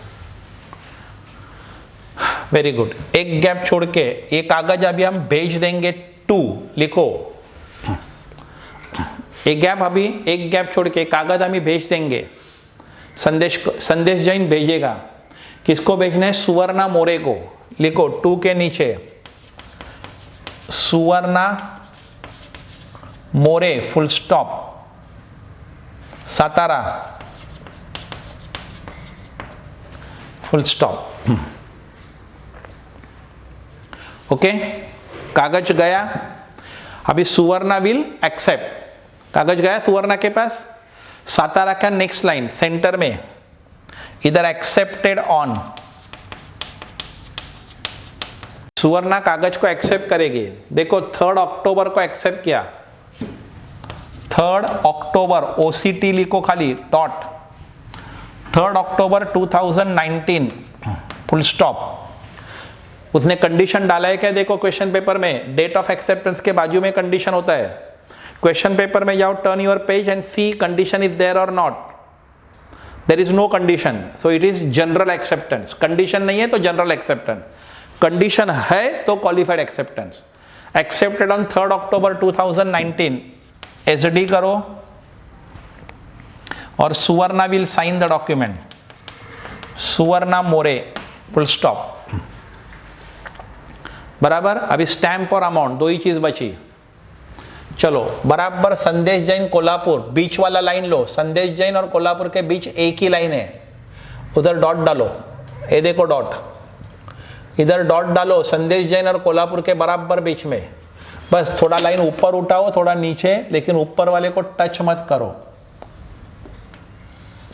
very good. एक गैप छोड़ के ये कागज अभी हम भेज देंगे टू, लिखो, एक गैप, अभी एक गैप छोड़ के कागज हम भेज देंगे, संदेश जैन भेजेगा, किसको भेजना है, सुवर्णा मोरे को, लिखो 2 के नीचे, Suvarna More, full stop, Satara, full stop. Okay, कागज गया, अभी सुवर्णा विल एक्सेप्ट, कागज गया सुवर्णा के पास, सातारा का नेक्स्ट लाइन सेंटर में, इधर एक्सेप्टेड ऑन, सुवर्णा कागज को एक्सेप्ट करेगी। देखो 3 अक्टूबर को एक्सेप्ट किया, 3 अक्टूबर ओसीटी लिखो खाली डॉट, 3 अक्टूबर 2019 फुल स्टॉप। उसने कंडीशन डाला है क्या? देखो क्वेश्चन पेपर में डेट ऑफ एक्सेप्टेंस के बाजू में कंडीशन होता है। क्वेश्चन पेपर में जाओ, turn your page and see condition is there or not. There is no condition, so it is general acceptance. Condition नहीं है तो जनरल एक्सेप्टेंस, कंडीशन है तो क्वालिफाइड एक्सेप्टेंस। एक्सेप्टेड ऑन 3 अक्टूबर 2019, एसडी करो और Suvarna will sign the document, Suvarna More full stop. बराबर। अभी स्टैंप और अमाउंट दो ही चीज बची। चलो बराबर संदेश जैन कोल्हापुर, बीच वाला लाइन लो, संदेश जैन और कोल्हापुर के बीच एक ही लाइन है, उधर डॉट डालो, ये देखो डॉट, इधर डॉट डालो, संदेश जैन और कोल्हापुर के बराबर बीच में। बस थोड़ा लाइन ऊपर उठाओ, थोड़ा नीचे, लेकिन ऊपर वाले को टच मत करो,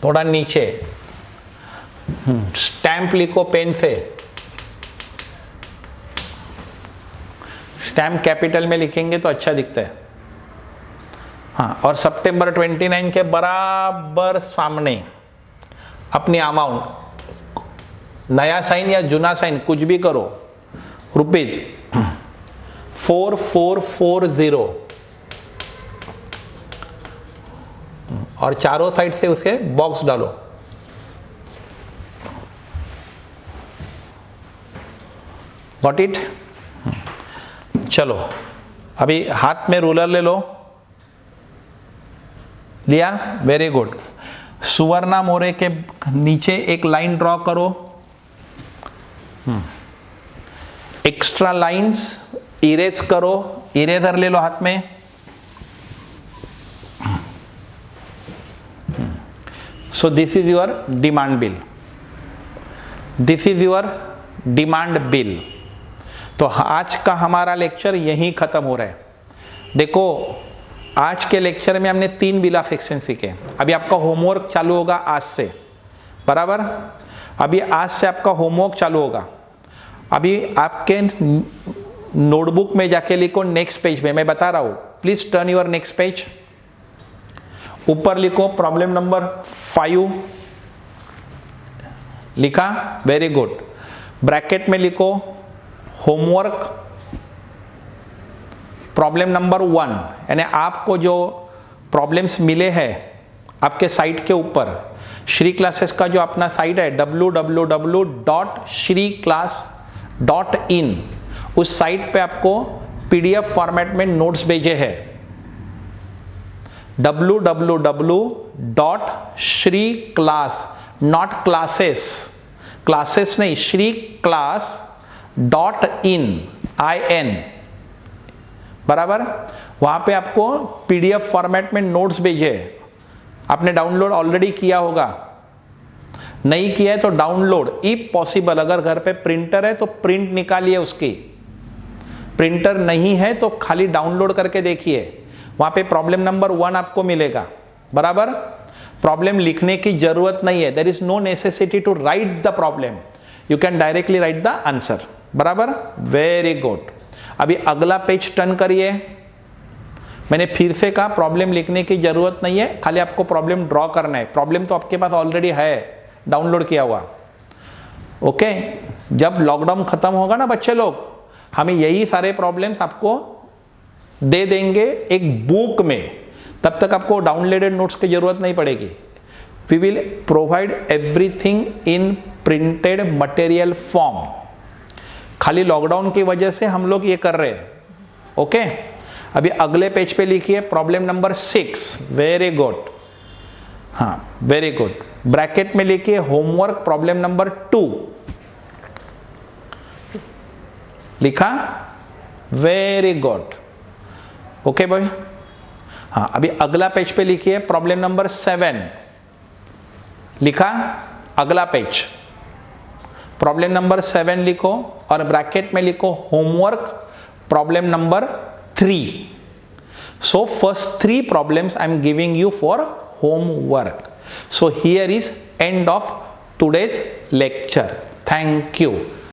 थोड़ा नीचे। स्टैंप लिखो पेन से, स्टैंप कैपिटल में लिखेंगे तो अच्छा दिखता है। हाँ, और सितंबर 29 के बराबर सामने अपनी अमाउंट, नया साइन या जुना साइन कुछ भी करो, ₹4440, और चारों साइड से उसके बॉक्स डालो। Got it? चलो अभी हाथ में रूलर ले लो, लिया? Very good. सुवर्णा मोरे के नीचे एक लाइन ड्रॉ करो, एक्स्ट्रा लाइंस इरेज करो, इरेजर ले लो हाथ में। सो this is your demand bill, this is your demand bill. तो आज का हमारा लेक्चर यहीं खत्म हो रहा है। देखो आज के लेक्चर में हमने 3 बिल ऑफ एक्सचेंज सीखे। अभी आपका होमवर्क चालू होगा आज से, बराबर। अभी आज से आपका होमवर्क चालू होगा। अभी आपके नोटबुक में जाके लिखो नेक्स्ट पेज में, मैं बता रहा हूं, please turn your next page. ऊपर लिखो प्रॉब्लम नंबर 5, लिखा? Very good. ब्रैकेट में लिखो होमवर्क प्रॉब्लम नंबर 1, यानी आपको जो प्रॉब्लम्स मिले हैं आपके साइट के ऊपर, श्री क्लासेस का जो अपना साइट है www.shriclass.in, उस साइट पे आपको पीडीएफ फॉर्मेट में नोट्स भेजे हैं। www.shriclass, नॉट क्लासेस, क्लासेस नहीं, shriclass.in, बराबर। वहां पे आपको पीडीएफ फॉर्मेट में नोट्स भेजे। आपने डाउनलोड ऑलरेडी किया होगा, नहीं किया है तो डाउनलोड, इफ पॉसिबल। अगर घर पे प्रिंटर है तो प्रिंट निकालिए उसकी, प्रिंटर नहीं है तो खाली डाउनलोड करके देखिए। वहां पे प्रॉब्लम नंबर 1 आपको मिलेगा, बराबर। प्रॉब्लम लिखने की जरूरत नहीं है, there is no necessity to write the problem, you can directly write the answer, बराबर। Very good. अभी अगला पेज टर्न करिए। मैंने फिर से कहा प्रॉब्लम लिखने की जरूरत नहीं है, खाली आपको प्रॉब्लम ड्रॉ करना है। प्रॉब्लम तो आपके पास ऑलरेडी है, डाउनलोड किया हुआ। ओके, जब लॉकडाउन खत्म होगा ना बच्चे लोग, हमें यही सारे प्रॉब्लम्स आपको दे देंगे एक बुक में, तब तक आपको डाउनलोडेड नोट्स की जरूरत नहीं पड़ेगी। We will provide everything in printed material form. खाली लॉकडाउन की वजह से हम लोग ये कर रहे हैं। ओके, अभी अगले पेज पे लिखिए प्रॉब्लम नंबर 6। वेरी गुड, हाँ वेरी गुड। ब्रैकेट में लिखिए होमवर्क प्रॉब्लम नंबर 2, लिखा? Very good. ओके भाई, हाँ अभी अगला पेज पे लिखिए प्रॉब्लम नंबर 7, लिखा? अगला पेज प्रॉब्लम नंबर 7 लिखो और ब्रैकेट में लिखो homework problem number 3. So first 3 problems I am giving you for homework. So here is end of today's lecture. Thank you.